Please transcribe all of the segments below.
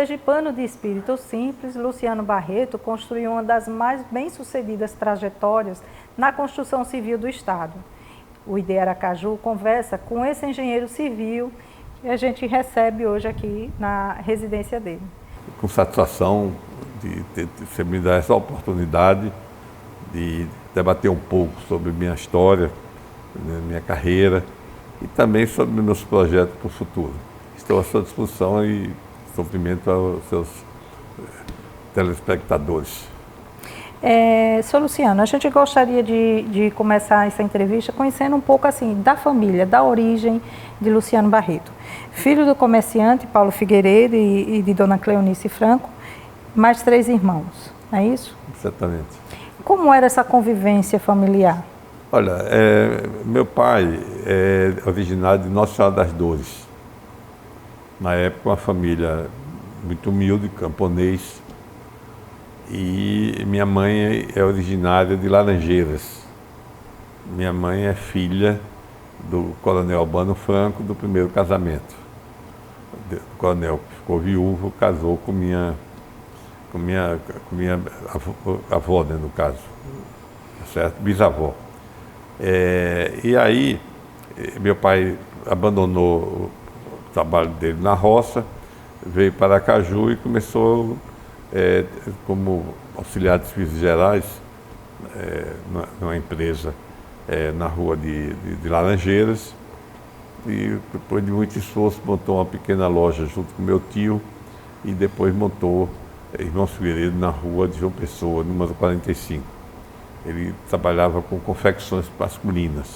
sergipano de espírito simples, Luciano Barreto construiu uma das mais bem-sucedidas trajetórias na construção civil do Estado. O ID Aracaju conversa com esse engenheiro civil que a gente recebe hoje aqui na residência dele. Com satisfação de você me dar essa oportunidade de debater um pouco sobre minha história, minha carreira e também sobre meus projetos para o futuro. Estou à sua disposição e cumprimento aos seus telespectadores. Sr. Luciano, a gente gostaria de começar essa entrevista conhecendo um pouco assim da família, da origem de Luciano Barreto. Filho do comerciante Paulo Figueiredo e de Dona Cleonice Franco, mais 3 irmãos, não é isso? Exatamente. Como era essa convivência familiar? Olha, meu pai é originário de Nossa Senhora das Dores. Na época, uma família muito humilde, camponês, e minha mãe é originária de Laranjeiras. Minha mãe é filha do coronel Albano Franco, do primeiro casamento. O coronel que ficou viúvo casou com minha avó, né, no caso, certo? Bisavó. E aí, meu pai abandonou o trabalho dele na roça, veio para Aracaju e começou como auxiliar de serviços gerais numa empresa na rua de Laranjeiras, e depois de muito esforço montou uma pequena loja junto com meu tio e depois montou Irmãos Figueiredo na rua de João Pessoa, número 45. Ele trabalhava com confecções masculinas.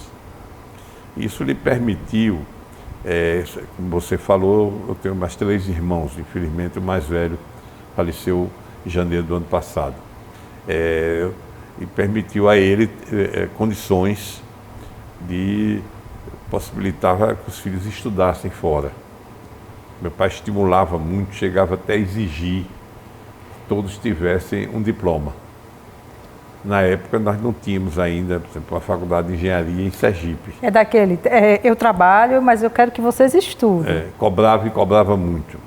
Isso lhe permitiu, como você falou, eu tenho mais 3 irmãos, infelizmente o mais velho faleceu em janeiro do ano passado. E permitiu a ele condições de possibilitar que os filhos estudassem fora. Meu pai estimulava muito, chegava até a exigir que todos tivessem um diploma. Na época nós não tínhamos ainda, por exemplo, a faculdade de engenharia em Sergipe. Eu trabalho, mas eu quero que vocês estudem. Cobrava muito.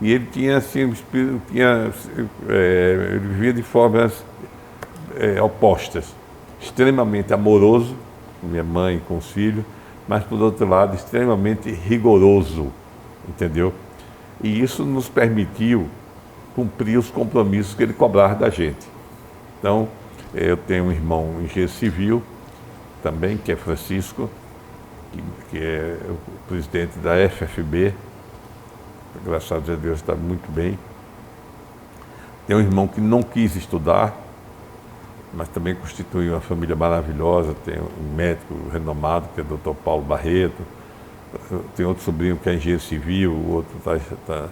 E ele tinha assim, ele vivia de formas opostas. Extremamente amoroso, com minha mãe, com os filhos, mas por outro lado, extremamente rigoroso, entendeu? E isso nos permitiu cumprir os compromissos que ele cobrava da gente. Então, eu tenho um irmão engenheiro civil também, que é Francisco, que é o presidente da FFB, graças a Deus está muito bem. Tenho um irmão que não quis estudar, mas também constituiu uma família maravilhosa. Tem um médico renomado, que é o Dr. Paulo Barreto. Tem outro sobrinho que é engenheiro civil, o outro está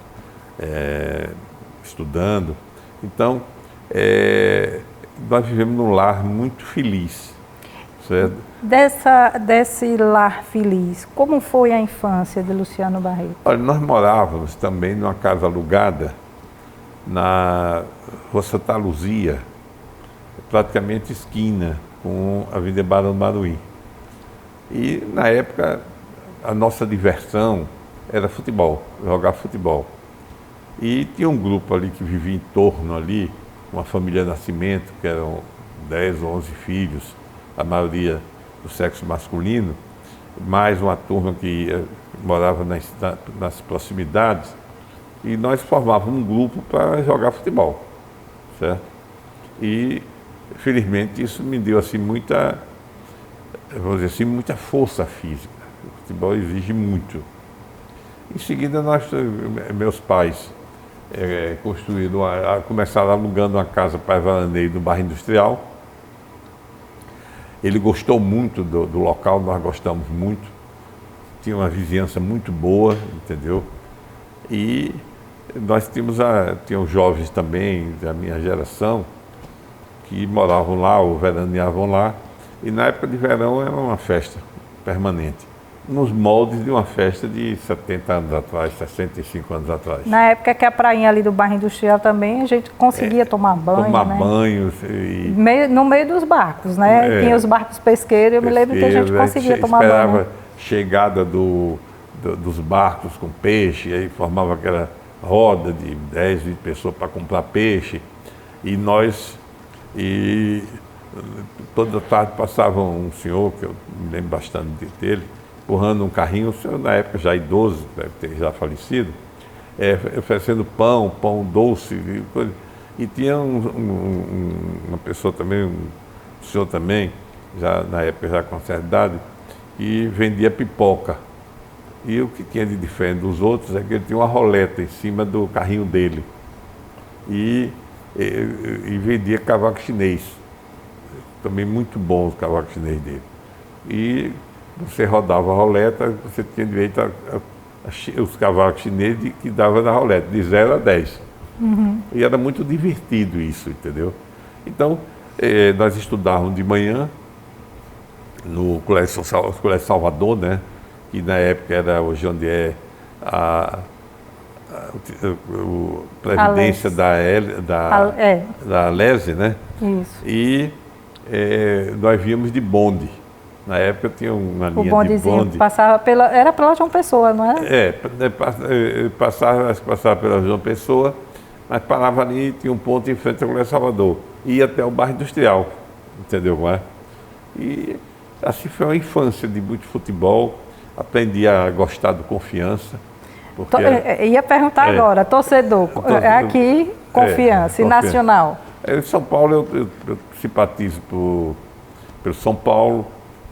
estudando. Então, nós vivemos num lar muito feliz, certo? Desse lar feliz, como foi a infância de Luciano Barreto? Olha, nós morávamos também numa casa alugada na Rua Santa Luzia, praticamente esquina com a Avenida Barão do Maruim. E na época a nossa diversão era futebol, jogar futebol. E tinha um grupo ali que vivia em torno ali, uma família Nascimento, que eram 10 ou 11 filhos, a maioria do sexo masculino, mais uma turma que morava nas proximidades, e nós formávamos um grupo para jogar futebol, certo? E felizmente isso me deu assim muita, vamos dizer assim, muita força física. O futebol exige muito. Em seguida meus pais começaram alugando uma casa para veraneio no bairro Industrial. Ele gostou muito do local, nós gostamos muito. Tinha uma vizinhança muito boa, entendeu? E nós tínhamos jovens também da minha geração que moravam lá ou veraneavam lá. E na época de verão era uma festa permanente, nos moldes de uma festa de 70 anos atrás, 65 anos atrás. Na época que a prainha ali do bairro Industrial também, a gente conseguia tomar banho, tomar né? banhos. No meio dos barcos, né? Tinha os barcos pesqueiros, eu me lembro que a gente conseguia tomar banho. Esperava chegada dos barcos com peixe, aí formava aquela roda de 10, 20 pessoas para comprar peixe. E toda tarde passava um senhor, que eu me lembro bastante dele, empurrando um carrinho, o senhor na época já idoso, deve ter já falecido, oferecendo pão doce. E tinha uma pessoa também, um senhor também, já na época já com certa idade, que vendia pipoca. E o que tinha de diferente dos outros é que ele tinha uma roleta em cima do carrinho dele. E vendia cavaco chinês. Também muito bom os cavacos chinês dele. E você rodava a roleta, você tinha direito os cavacos chineses que dava na roleta, de 0 a 10. Uhum. E era muito divertido isso, entendeu? Então, nós estudávamos de manhã no Colégio Salvador, né? Que na época era hoje onde é a Previdência da Lese, né? Isso. E nós víamos de bonde. Na época tinha uma linha de bonde. Passava era pela João Pessoa, não era? Passava pela João Pessoa, mas parava ali, tinha um ponto em frente ao Colégio Salvador. Ia até o bairro Industrial, entendeu como é? E assim foi uma infância de muito futebol. Aprendi a gostar do Confiança. Ia perguntar agora, torcedor, aqui, Confiança, e Nacional? Em São Paulo eu simpatizo pelo São Paulo.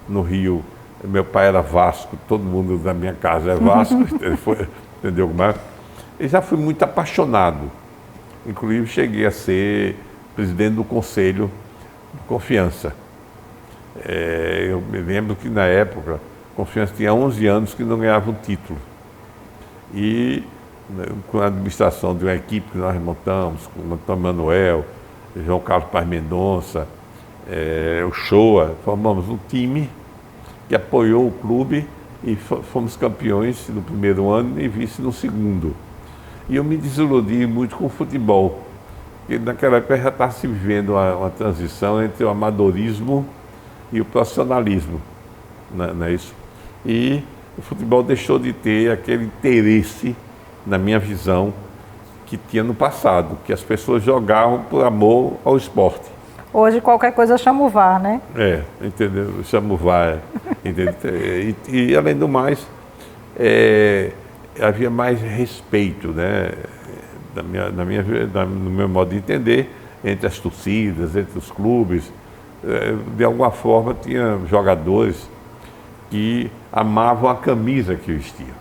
No Rio, meu pai era Vasco, todo mundo da minha casa é Vasco, entendeu como é? E já fui muito apaixonado. Inclusive cheguei a ser presidente do Conselho de Confiança. Eu me lembro que na época, Confiança tinha 11 anos que não ganhava um título. E com a administração de uma equipe que nós montamos, com o Antônio Manuel, João Carlos Paz Mendonça, o Shoa, formamos um time que apoiou o clube e fomos campeões no primeiro ano e vice no segundo. E eu me desiludi muito com o futebol, porque naquela época já estava se vivendo uma transição entre o amadorismo e o profissionalismo, não é isso? E o futebol deixou de ter aquele interesse, na minha visão, que tinha no passado, que as pessoas jogavam por amor ao esporte. Hoje qualquer coisa chama o VAR, né? Entendeu? Chama o VAR. E além do mais, havia mais respeito, né? No meu modo de entender, entre as torcidas, entre os clubes. De alguma forma tinha jogadores que amavam a camisa que vestiam.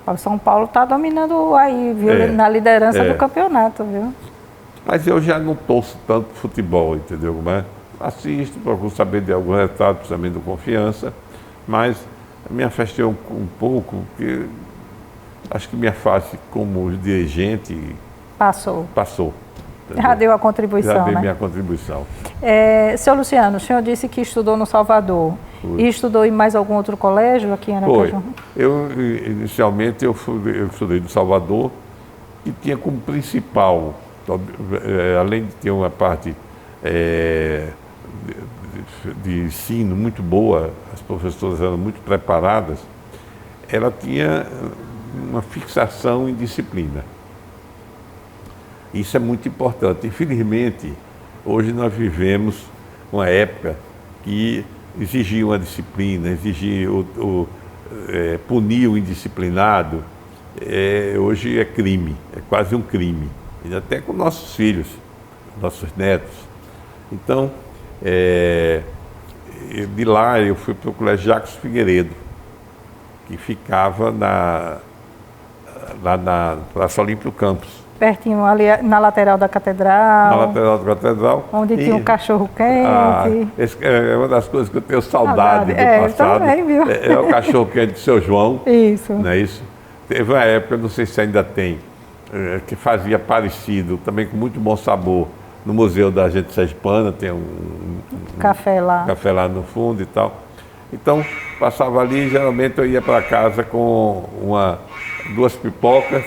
O São Paulo está dominando aí, viu? Na liderança do campeonato, viu? Mas eu já não torço tanto futebol, entendeu? Assisto, procuro saber de algum resultado, principalmente do Confiança, mas me afastei um pouco, porque acho que minha fase como dirigente passou. Já deu a contribuição, Já dei né? minha contribuição. Seu Luciano, o senhor disse que estudou no Salvador. E estudou em mais algum outro colégio aqui em Aracaju? Inicialmente, eu estudei no Salvador, e tinha como principal, além de ter uma parte de ensino muito boa, as professoras eram muito preparadas, ela tinha uma fixação em disciplina. Isso é muito importante. Infelizmente, hoje nós vivemos uma época que exigia uma disciplina, exigia punir o indisciplinado. Hoje é crime, é quase um crime. E até com nossos filhos, nossos netos. Então, de lá eu fui para o Colégio Jacques Figueiredo, que ficava lá na Praça Olímpio Campos. Pertinho, ali na lateral da catedral. Na lateral da catedral. Onde tinha um cachorro quente. É uma das coisas que eu tenho saudade do passado. Também, viu? É o cachorro quente do seu João. Isso. Não é isso? Teve uma época, não sei se ainda tem, que fazia parecido, também com muito bom sabor, no Museu da Gente Sergipana, tem um café lá. Café lá no fundo e tal. Então, passava ali e geralmente eu ia para casa com 2 pipocas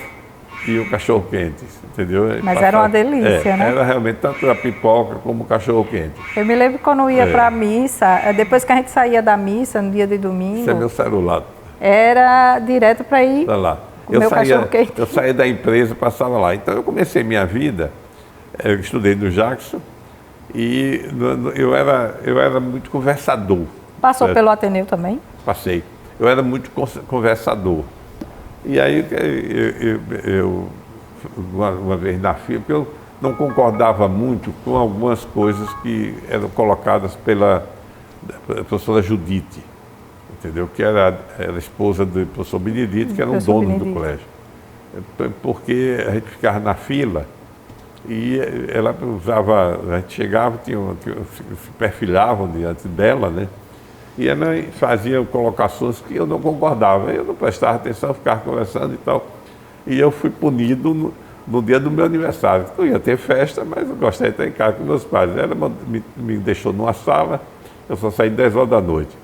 e o cachorro quente, entendeu? Mas era uma delícia, né? Era realmente tanto a pipoca como o cachorro quente. Eu me lembro quando eu ia para a missa, depois que a gente saía da missa, no dia de domingo... Isso é meu celular. Era direto para ir Tá lá. Eu saía da empresa, passava lá. Então eu comecei minha vida, eu estudei no Jackson e eu era muito conversador. Passou pelo Ateneu também? Passei. Eu era muito conversador. E aí uma vez na fila, porque eu não concordava muito com algumas coisas que eram colocadas pela professora Judite, entendeu? Que era esposa do professor Benedito, que era um dono do colégio. Porque a gente ficava na fila e ela usava, a gente chegava, se perfilhavam diante dela, né? E ela fazia colocações que eu não concordava. Eu não prestava atenção, ficava conversando e tal. E eu fui punido no dia do meu aniversário. Não ia ter festa, mas eu gostaria de estar em casa com meus pais. Ela me deixou numa sala, eu só saí 10 horas da noite.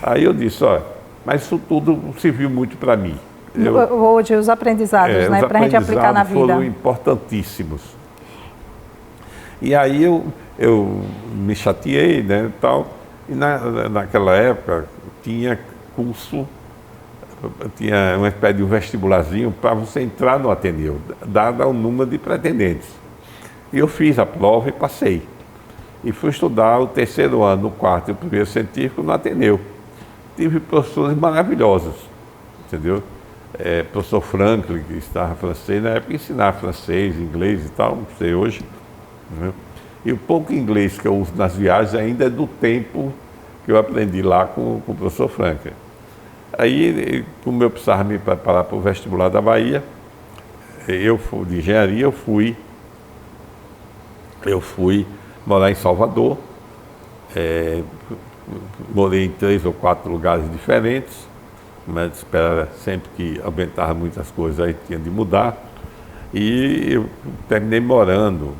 Aí eu disse, olha, mas isso tudo serviu muito para mim. Hoje, os aprendizados, né? Para a gente aplicar na vida. Foram importantíssimos. E aí eu me chateei, né, e tal. E naquela época tinha curso, tinha uma espécie de um vestibularzinho para você entrar no Ateneu, dado o número de pretendentes. E eu fiz a prova e passei. E fui estudar o terceiro ano, o quarto e o primeiro científico no Ateneu. Tive professores maravilhosos, entendeu? Professor Franklin, que estava francês, na época ensinava francês, inglês e tal, não sei hoje. Né? E o pouco inglês que eu uso nas viagens ainda é do tempo que eu aprendi lá com o professor Franklin. Aí, como eu precisava me preparar para o vestibular da Bahia, de engenharia, eu fui morar em Salvador, morei em 3 ou 4 lugares diferentes, mas esperava sempre que aumentava muitas coisas, aí tinha de mudar. E eu terminei morando,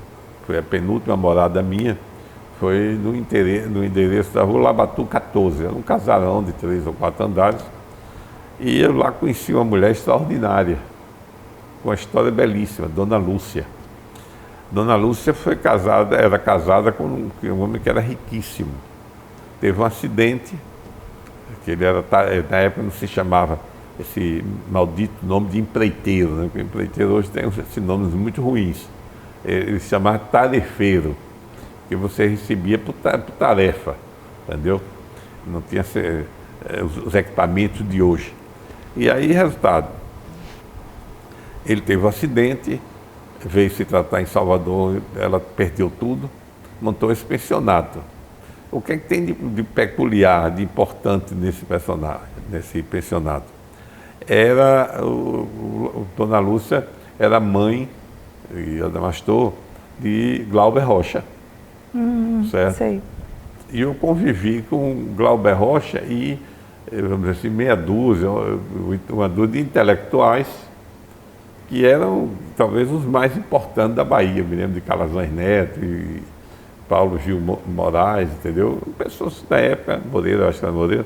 foi a penúltima morada minha, foi no endereço da rua Labatu 14, era um casarão de 3 ou 4 andares. E eu lá conheci uma mulher extraordinária, com uma história belíssima, Dona Lúcia. Dona Lúcia era casada com um homem que era riquíssimo. Teve um acidente, que ele era, na época não se chamava esse maldito nome de empreiteiro, né? Porque empreiteiro hoje tem esses nomes muito ruins. Ele se chamava tarefeiro, que você recebia por tarefa, entendeu? Não tinha os equipamentos de hoje. E aí, resultado, ele teve um acidente, veio se tratar em Salvador, ela perdeu tudo, montou esse pensionato. O que é que tem de peculiar, de importante nesse pensionato? Dona Lúcia era mãe e adamastor de Glauber Rocha, certo? Sei. E eu convivi com Glauber Rocha e, vamos dizer assim, uma dúzia de intelectuais que eram talvez os mais importantes da Bahia. Eu me lembro de Calazans Neto e Paulo Gil Moraes, entendeu? Pessoas da época, Moreira, acho que era Moreira,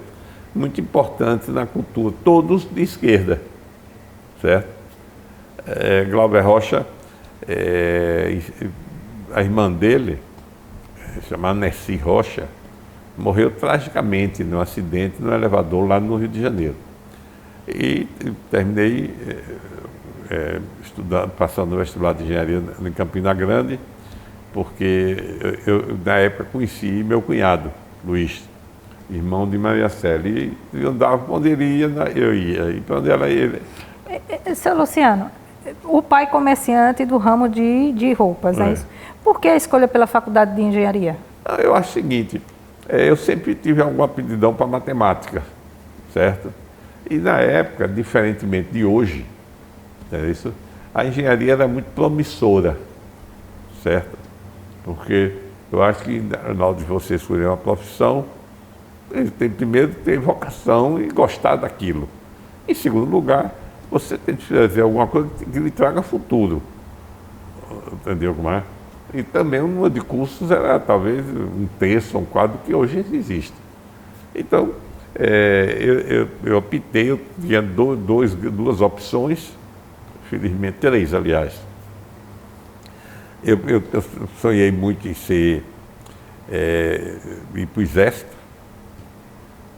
muito importantes na cultura, todos de esquerda, certo? Glauber Rocha, a irmã dele, chamada Nessi Rocha, morreu tragicamente num acidente no elevador lá no Rio de Janeiro. E terminei estudando, passando no vestibular de engenharia em Campina Grande, porque eu na época conheci meu cunhado, Luiz, irmão de Maria Célia, e eu andava para onde ele ia, eu ia, e para onde ela ia. Seu Luciano, o pai comerciante do ramo de roupas, é isso? Por que a escolha pela faculdade de engenharia? Eu acho o seguinte, eu sempre tive alguma aptidão para matemática, certo? E na época, diferentemente de hoje, a engenharia era muito promissora, certo? Porque eu acho que na hora de você escolher uma profissão, ele tem primeiro ter vocação e gostar daquilo. Em segundo lugar, você tem que fazer alguma coisa que lhe traga futuro. Entendeu como é? E também o número de cursos era talvez um terço, um quadro que hoje existe. Então, eu optei, eu tinha duas opções, felizmente 3, aliás. Eu sonhei muito em ir para o Exército,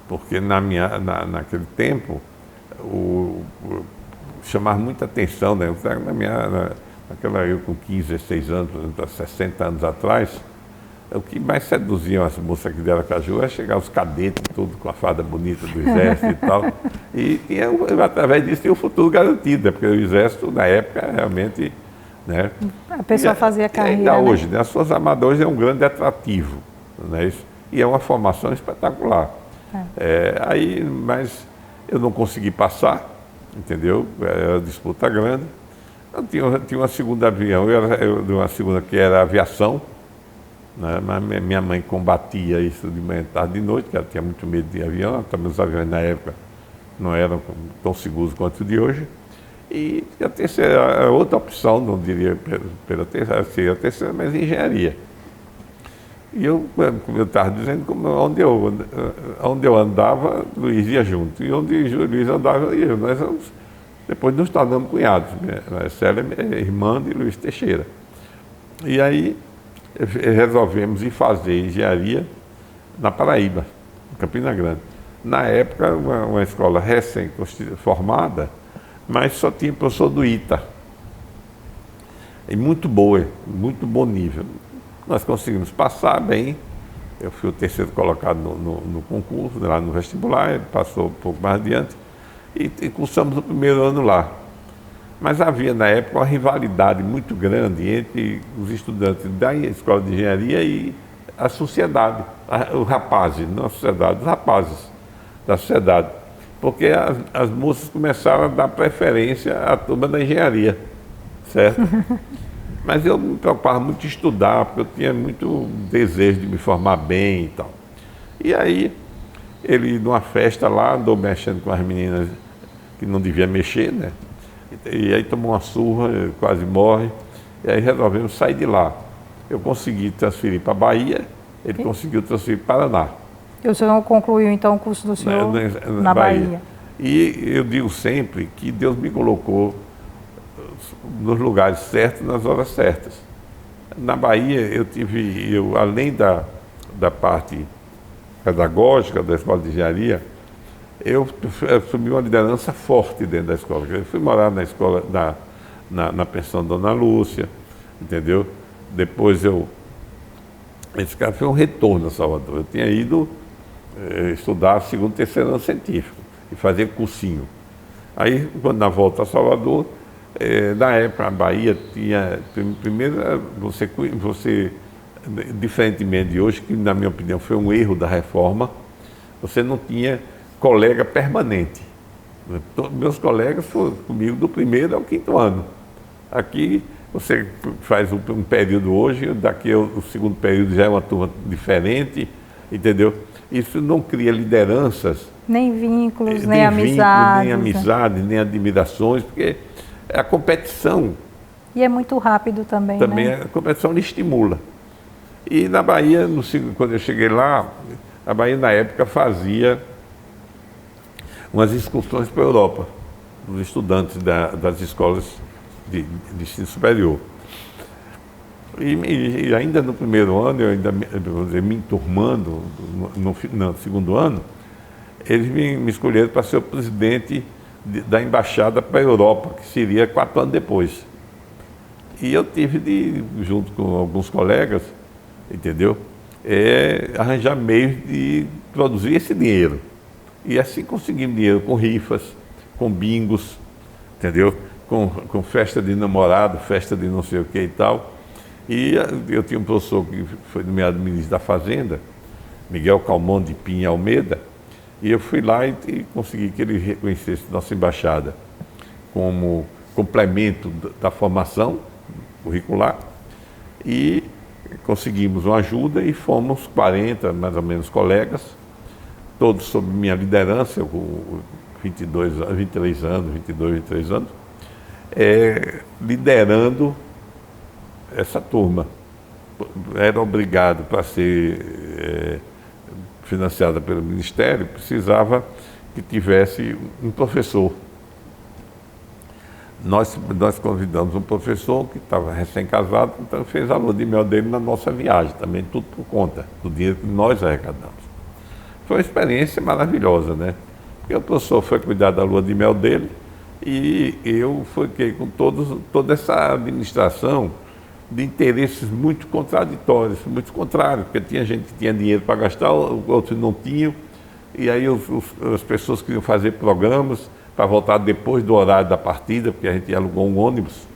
porque naquele tempo chamava muita atenção, né? Naquela eu com 15, 16 anos, 60 anos atrás, o que mais seduziam as moças aqui de Aracaju era chegar os cadetes, tudo com a farda bonita do exército e tal. E através disso tinha um futuro garantido, né? Porque o exército, na época, realmente... Né? A pessoa fazia carreira, ainda hoje, né? né? As Forças Armadas hoje é um grande atrativo, né? Isso, e é uma formação espetacular. Mas eu não consegui passar, entendeu? Era uma disputa grande. Eu tinha uma segunda avião, de uma segunda que era aviação, né? Mas minha mãe combatia isso de manhã, tarde e de noite, porque ela tinha muito medo de avião, também os aviões na época não eram tão seguros quanto o de hoje. E a terceira, a outra opção, não diria pela terceira, seria a terceira, mas engenharia. E eu, como eu estava dizendo, onde eu andava, Luiz ia junto. E onde Luiz andava, eu ia. Depois nos tornamos cunhados. Célia é irmã de Luiz Teixeira. E aí resolvemos ir fazer engenharia na Paraíba, em Campina Grande. Na época, uma escola recém-formada, mas só tinha professor do ITA. E muito boa, muito bom nível. Nós conseguimos passar bem. Eu fui o terceiro colocado no concurso, lá no vestibular, ele passou um pouco mais adiante. E cursamos o primeiro ano lá. Mas havia, na época, uma rivalidade muito grande entre os estudantes da escola de engenharia e a sociedade, os rapazes, não a sociedade, os rapazes da sociedade. Porque as moças começaram a dar preferência à turma da engenharia, certo? Mas eu me preocupava muito em estudar, porque eu tinha muito desejo de me formar bem e tal. E aí, ele, numa festa lá, andou mexendo com as meninas que não devia mexer, né? E aí tomou uma surra, quase morre, e aí resolvemos sair de lá. Eu consegui transferir para a Bahia, ele conseguiu transferir para o Paraná. E o senhor concluiu, então, o curso do senhor na Bahia? E eu digo sempre que Deus me colocou nos lugares certos, nas horas certas. Na Bahia, além da parte pedagógica da escola de engenharia, eu assumi uma liderança forte dentro da escola. Eu fui morar na escola, na pensão Dona Lúcia, entendeu? Depois esse cara foi um retorno a Salvador. Eu tinha ido estudar segundo, terceiro ano científico e fazer cursinho. Aí, quando na volta a Salvador, na época a Bahia tinha, primeiro, você, diferentemente de hoje, que na minha opinião foi um erro da reforma, você não tinha colega permanente. Meus colegas foram comigo do primeiro ao quinto ano. Aqui você faz um período hoje, daqui o segundo período já é uma turma diferente, entendeu? Isso não cria lideranças. Nem vínculos, nem amizades. Nem amizades, nem admirações, porque é a competição. E é muito rápido também, Também né? A competição lhe estimula. E na Bahia, quando eu cheguei lá, a Bahia na época fazia umas excursões para a Europa, dos estudantes das escolas de ensino superior. E ainda no primeiro ano, eu ainda me enturmando, no segundo ano, eles me escolheram para ser o presidente da embaixada para a Europa, que seria 4 anos depois. E eu tive junto com alguns colegas, entendeu? Arranjar meios de produzir esse dinheiro. E assim conseguimos dinheiro com rifas, com bingos, entendeu? Com festa de namorado, festa de não sei o que e tal. E eu tinha um professor que foi nomeado ministro da Fazenda, Miguel Calmon de Pinha Almeida, e eu fui lá e consegui que ele reconhecesse nossa embaixada como complemento da formação curricular, e conseguimos uma ajuda e fomos 40, mais ou menos, colegas, todos sob minha liderança, eu com 22 23 anos, liderando essa turma. Era obrigado, para ser financiada pelo Ministério, precisava que tivesse um professor. Nós convidamos um professor que estava recém-casado, então fez a lua de mel dele na nossa viagem, também tudo por conta do dinheiro que nós arrecadamos. Foi uma experiência maravilhosa, né? Porque o professor foi cuidar da lua de mel dele, E eu fiquei com toda essa administração de interesses muito contraditórios, muito contrários, porque tinha gente que tinha dinheiro para gastar, outros não tinham, e aí as pessoas queriam fazer programas para voltar depois do horário da partida, porque a gente alugou um ônibus.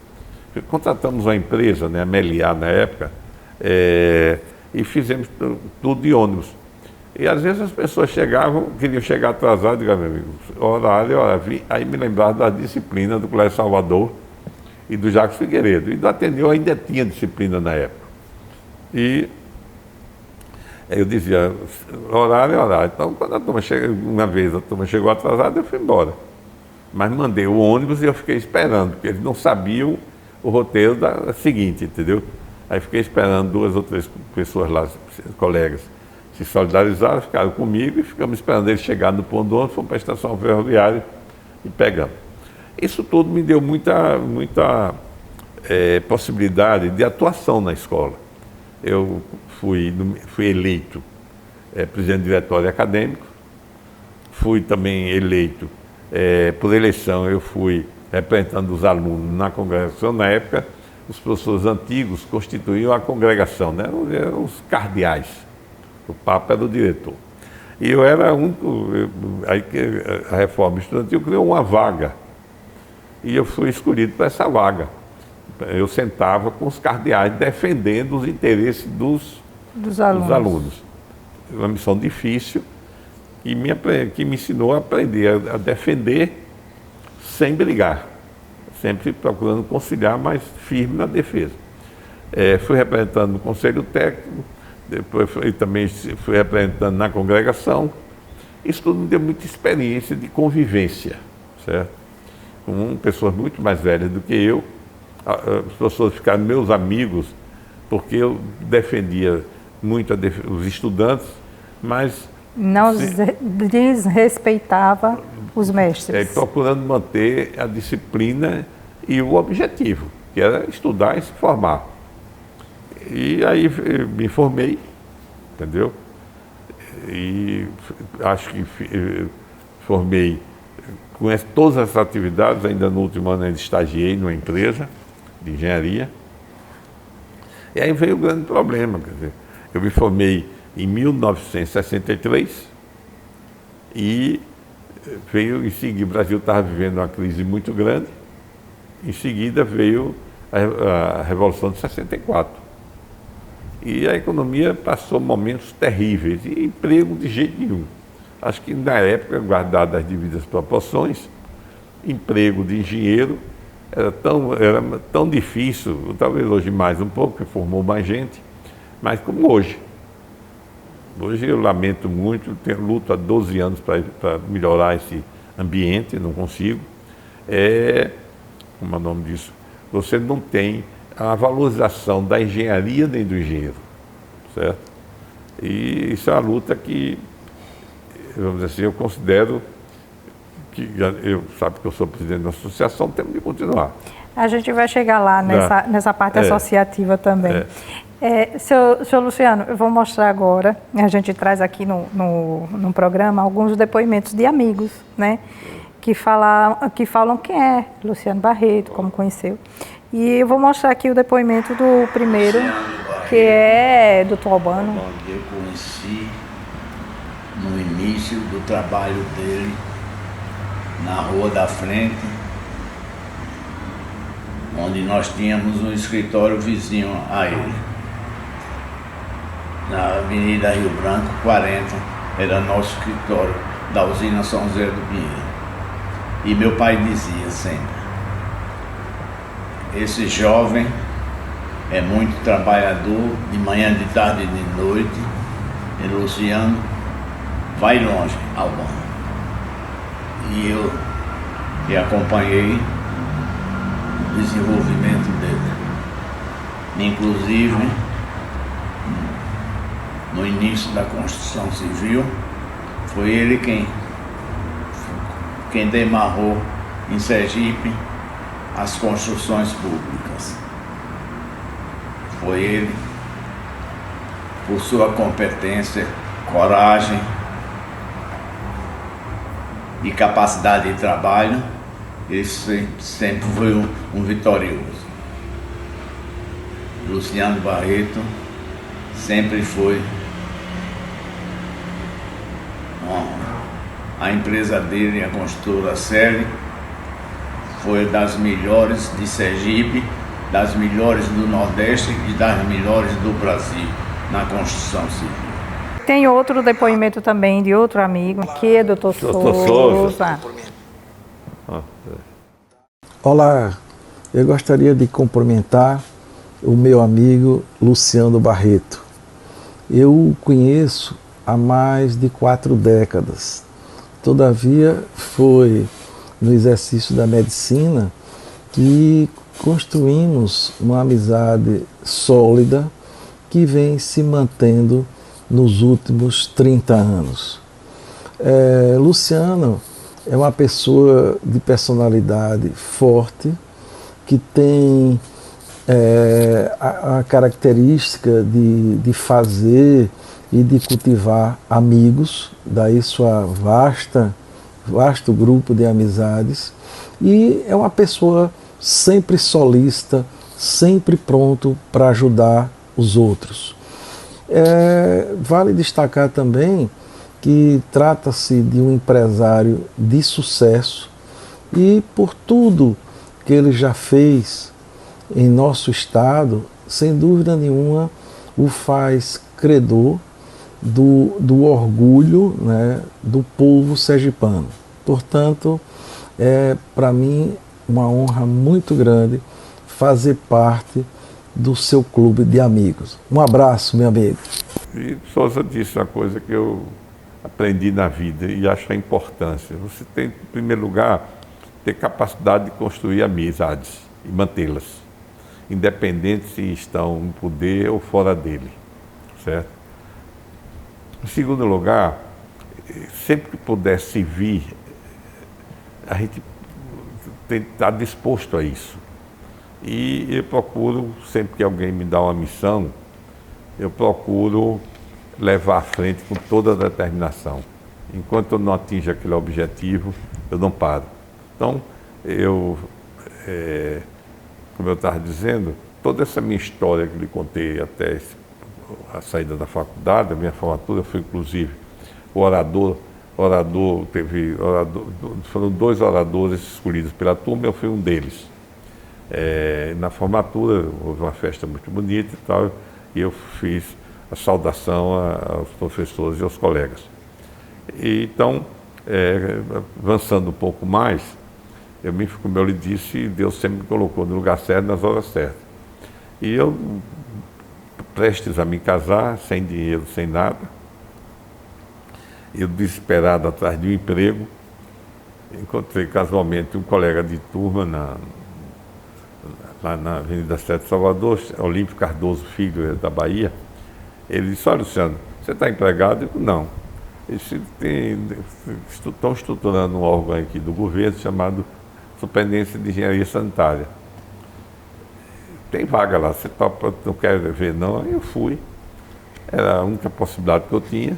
Contratamos uma empresa, né, a Meliá na época, e fizemos tudo de ônibus. E às vezes as pessoas chegavam, queriam chegar atrasadas, digo, meu amigo, horário, aí me lembrava da disciplina do Colégio Salvador e do Jacques Figueiredo. E do Ateneu ainda tinha disciplina na época. E eu dizia, horário é horário. Então, quando a turma uma vez a turma chegou atrasada, eu fui embora. Mas mandei o ônibus e eu fiquei esperando, porque eles não sabiam o roteiro da seguinte, entendeu? Aí fiquei esperando 2 ou 3 pessoas lá, colegas, se solidarizaram, ficaram comigo e ficamos esperando eles chegarem no ponto do ônibus, fomos para a estação ferroviária e pegamos. Isso tudo me deu muita possibilidade de atuação na escola. Eu fui eleito presidente do diretório acadêmico, fui também eleito, por eleição, eu fui representando os alunos na congregação. Na época, os professores antigos constituíam a congregação, né? Eram os cardeais. O Papa era o diretor. E eu era aí a reforma estudantil criou uma vaga. E eu fui escolhido para essa vaga. Eu sentava com os cardeais defendendo os interesses dos alunos. Uma missão difícil que me ensinou a aprender a defender sem brigar. Sempre procurando conciliar, mas firme na defesa. Fui representando no Conselho Técnico, depois também fui representando na congregação. Isso tudo me deu muita experiência de convivência, certo? Com pessoas muito mais velhas do que eu. As pessoas ficaram meus amigos, porque eu defendia muito os estudantes, mas não desrespeitava os mestres. Procurando manter a disciplina e o objetivo, que era estudar e se formar. E aí me formei, entendeu? E acho que formei com todas as atividades. Ainda no último ano ainda estagiei numa empresa de engenharia. E aí veio o grande problema, quer dizer, eu me formei em 1963 e veio em seguida, o Brasil estava vivendo uma crise muito grande, em seguida veio a Revolução de 64. E a economia passou momentos terríveis, e emprego de jeito nenhum. Acho que na época, guardado as devidas proporções, emprego de engenheiro era tão difícil, talvez hoje mais um pouco, porque formou mais gente, mas como hoje. Hoje eu lamento muito, luto há 12 anos para melhorar esse ambiente, não consigo. Como é o nome disso? Você não tem a valorização da engenharia nem do engenheiro, certo? E isso é uma luta que, vamos dizer assim, eu considero que, sabe que eu sou presidente da associação, temos de continuar. A gente vai chegar lá nessa parte associativa também. Senhor Luciano, eu vou mostrar agora, a gente traz aqui no programa alguns depoimentos de amigos, né? Que falam quem é Luciano Barreto, como conheceu. E eu vou mostrar aqui o depoimento do primeiro, que é do Albano. Eu conheci no início do trabalho dele na Rua da Frente, onde nós tínhamos um escritório vizinho a ele. Na Avenida Rio Branco, 40, era nosso escritório da usina São José do Pinheiro. E meu pai dizia sempre: esse jovem é muito trabalhador, de manhã, de tarde e de noite, e Luciano vai longe, Albano. E eu que acompanhei o desenvolvimento dele. Inclusive, no início da construção civil, foi ele quem demarrou em Sergipe as construções públicas. Foi ele, por sua competência, coragem e capacidade de trabalho, ele sempre foi um vitorioso. Luciano Barreto sempre foi a empresa dele, a construtora Celi, foi das melhores de Sergipe, das melhores do Nordeste e das melhores do Brasil na construção civil. Tem outro depoimento também de outro amigo, que é Dr. Souza. Olá, eu gostaria de cumprimentar o meu amigo Luciano Barreto. Eu o conheço há mais de 4 décadas. Todavia, foi no exercício da medicina que construímos uma amizade sólida que vem se mantendo nos últimos 30 anos. Luciano é uma pessoa de personalidade forte, que tem a característica de fazer e de cultivar amigos, daí sua vasto grupo de amizades, e é uma pessoa sempre solícita, sempre pronto para ajudar os outros. Vale destacar também que trata-se de um empresário de sucesso e por tudo que ele já fez em nosso estado, sem dúvida nenhuma, o faz credor do orgulho, né, do povo sergipano. Portanto, é para mim uma honra muito grande fazer parte do seu clube de amigos. Um abraço, meu amigo. E Souza disse uma coisa que eu aprendi na vida e acho a importância. Você tem, em primeiro lugar, ter capacidade de construir amizades e mantê-las, independente se estão no poder ou fora dele, certo? Em segundo lugar, sempre que puder se vir, a gente tem que estar disposto a isso. E eu procuro, sempre que alguém me dá uma missão, eu procuro levar à frente com toda a determinação. Enquanto eu não atinjo aquele objetivo, eu não paro. Então, como eu estava dizendo, toda essa minha história que lhe contei até a saída da faculdade, a minha formatura, eu fui inclusive o orador, foram 2 oradores escolhidos pela turma, eu fui um deles. Na formatura houve uma festa muito bonita e tal, e eu fiz a saudação aos professores e aos colegas. Então, avançando um pouco mais, como eu lhe disse, Deus sempre me colocou no lugar certo, nas horas certas. E eu, prestes a me casar, sem dinheiro, sem nada, eu desesperado atrás de um emprego, encontrei casualmente um colega de turma lá na Avenida 7 de Salvador, Olímpio Cardoso Filho, da Bahia. Ele disse: olha, Luciano, você está empregado? Eu digo: não. Estão estruturando um órgão aqui do governo chamado Superintendência de Engenharia Sanitária. Tem vaga lá, você não quer ver não? Aí eu fui. Era a única possibilidade que eu tinha.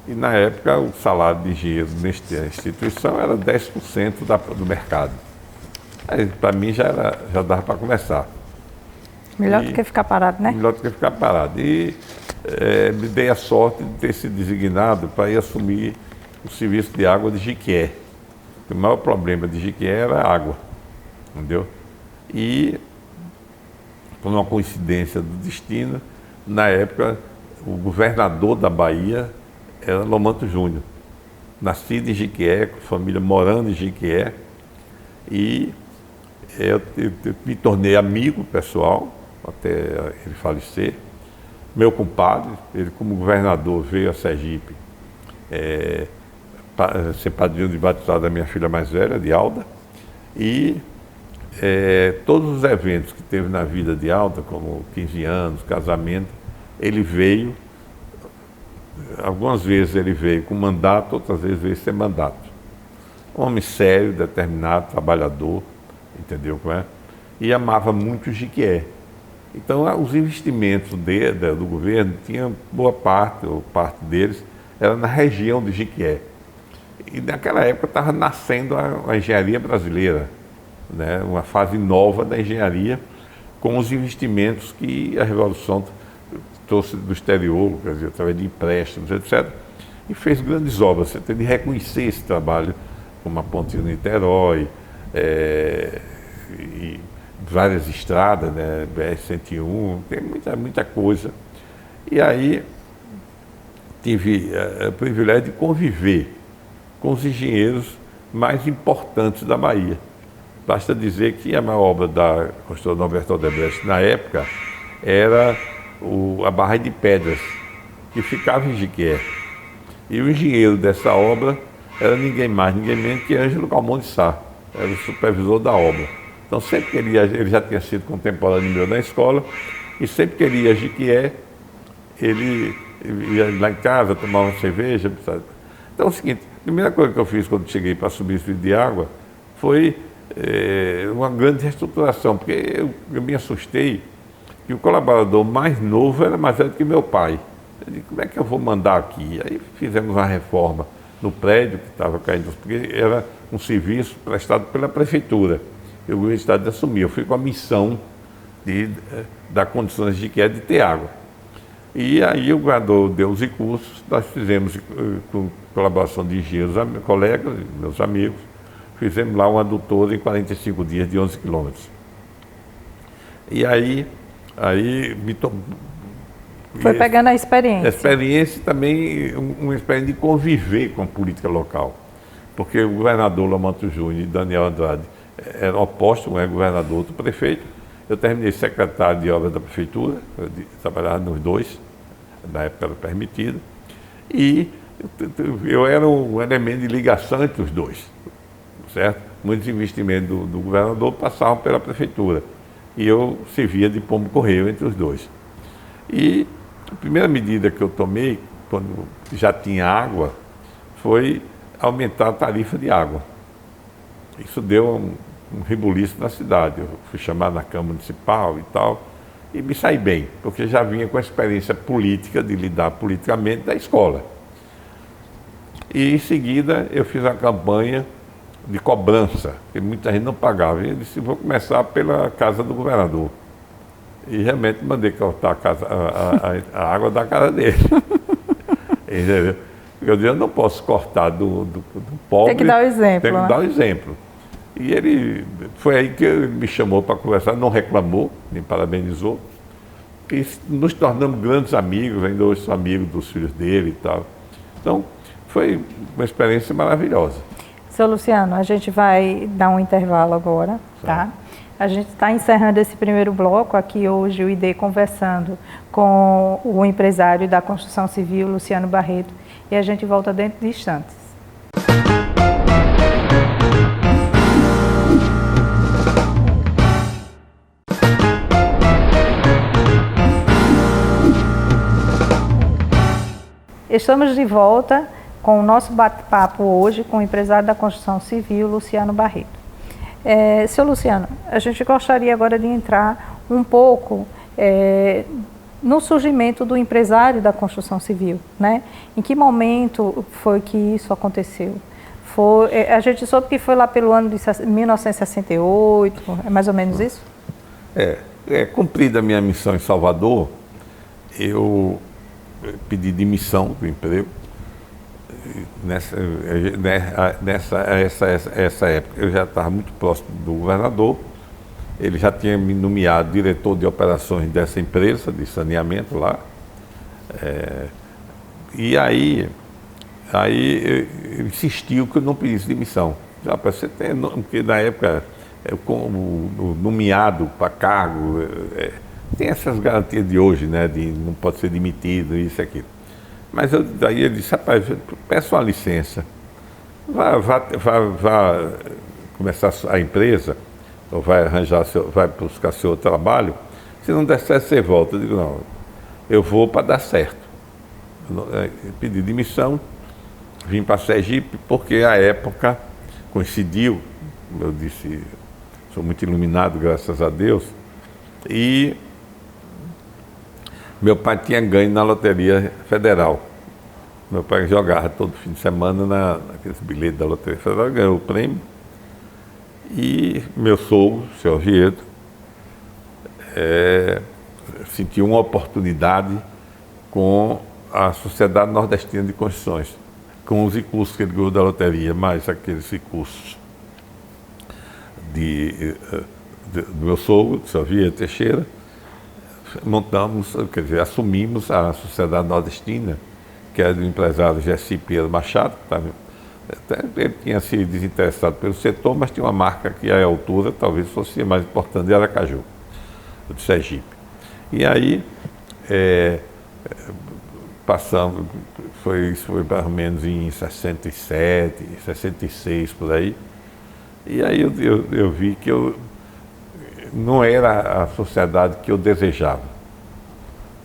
E na época o salário de engenheiro nesta instituição era 10% do mercado. Aí para mim já dava para começar. Melhor do que ficar parado, né? Melhor do que ficar parado. E me dei a sorte de ter sido designado para ir assumir o serviço de água de Jiquié. O maior problema de Jiquié era a água, entendeu? E, por uma coincidência do destino, na época, o governador da Bahia era Lomanto Júnior. Nascido em Jiquié, com família morando em Jiquié. E eu me tornei amigo pessoal, até ele falecer. Meu compadre, ele como governador veio a Sergipe ser padrinho de batizado da minha filha mais velha, de Alda, e todos os eventos que teve na vida de Alda, como 15 anos, casamento, ele veio, algumas vezes ele veio com mandato, outras vezes veio sem mandato. Um homem sério, determinado, trabalhador, entendeu como é? E amava muito o Jiquié. Então, os investimentos do governo, tinha boa parte, ou parte deles, era na região do Jiquié. E naquela época estava nascendo a engenharia brasileira. né, uma fase nova da engenharia, com os investimentos que a Revolução trouxe do exterior, quer dizer, através de empréstimos, etc. E fez grandes obras. Você tem de reconhecer esse trabalho, como a Ponte de Niterói, e várias estradas, né, BR-101, tem muita coisa. E aí tive o privilégio de conviver com os engenheiros mais importantes da Bahia. Basta dizer que a maior obra da construtora Norberto Odebrecht na época era a Barragem de Pedras, que ficava em Jequié. E o engenheiro dessa obra era ninguém mais, ninguém menos que Ângelo Calmon de Sá, era o supervisor da obra. Então sempre que ele já tinha sido contemporâneo meu na escola, e sempre que ele ia a Jequié, ele ia lá em casa, tomar uma cerveja. Então é o seguinte, a primeira coisa que eu fiz quando cheguei para subir esse fio de água foi uma grande reestruturação, porque eu me assustei que o colaborador mais novo era mais velho que meu pai. Eu disse, como é que eu vou mandar aqui? Aí fizemos uma reforma no prédio que estava caindo, porque era um serviço prestado pela prefeitura. O governo do estado assumiu. Eu fui com a missão de dar condições de ter água. E aí o governador deu os recursos, nós fizemos, com colaboração de engenheiros, colegas, meus amigos, fizemos lá um adutor em 45 dias de 11 quilômetros. E aí foi pegando a experiência. A experiência também, uma experiência de conviver com a política local. Porque o governador Lamanto Júnior e Daniel Andrade eram opostos, um é governador, outro prefeito. Eu terminei secretário de obras da prefeitura, eu trabalhava nos dois, na época era permitido, e eu era um elemento de ligação entre os dois, certo? Muitos investimentos do governador passavam pela prefeitura, e eu servia de pombo-correio entre os dois. E a primeira medida que eu tomei, quando já tinha água, foi aumentar a tarifa de água. Isso deu um rebuliço na cidade. Eu fui chamado na Câmara Municipal e tal, e me saí bem, porque já vinha com a experiência política, de lidar politicamente da escola. E em seguida eu fiz uma campanha de cobrança, porque muita gente não pagava. E eu disse, vou começar pela casa do governador. E realmente mandei cortar a água da casa dele. Entendeu? Eu disse, eu não posso cortar do pobre. Tem que dar o exemplo. Tem que dar o exemplo. E ele, foi aí que ele me chamou para conversar, não reclamou, me parabenizou. E nos tornamos grandes amigos, ainda hoje sou amigo dos filhos dele e tal. Então, foi uma experiência maravilhosa. Seu Luciano, a gente vai dar um intervalo agora, tá? A gente está encerrando esse primeiro bloco aqui hoje, o ID conversando com o empresário da construção civil, Luciano Barreto, e a gente volta dentro de instantes. Estamos de volta com o nosso bate-papo hoje com o empresário da construção civil, Luciano Barreto. Seu Luciano, a gente gostaria agora de entrar um pouco no surgimento do empresário da construção civil, né? Em que momento foi que isso aconteceu? A gente soube que foi lá pelo ano de 1968, é mais ou menos isso? Cumprida a minha missão em Salvador, eu pedi demissão do emprego. Nessa época eu já estava muito próximo do governador, ele já tinha me nomeado diretor de operações dessa empresa de saneamento lá, e aí ele insistiu que eu não pedisse demissão. Já para você ter, porque na época o nomeado para cargo tem essas garantias de hoje, né, de não pode ser demitido, isso e aquilo. Mas daí ele disse, rapaz, peço uma licença, vá começar a empresa, ou vai buscar seu trabalho, se não der certo, você volta. Eu digo, não, eu vou para dar certo. Pedi demissão, vim para Sergipe, porque a época coincidiu, eu disse, sou muito iluminado, graças a Deus, e meu pai tinha ganho na Loteria Federal. Meu pai jogava todo fim de semana naqueles bilhetes da Loteria Federal, ganhou o prêmio. E meu sogro, o senhor Oviedo, sentiu uma oportunidade com a Sociedade Nordestina de Construções, com os recursos que ele ganhou da loteria, mais aqueles recursos do meu sogro, do senhor Oviedo Teixeira, montamos, quer dizer, assumimos a Sociedade Nordestina, que era do empresário Gessi Pinheiro Machado, ele tinha se desinteressado pelo setor, mas tinha uma marca que à altura talvez fosse a mais importante de Aracaju, de Sergipe. E aí passamos, isso foi mais ou menos em 67, 66, por aí. E aí eu vi que não era a sociedade que eu desejava.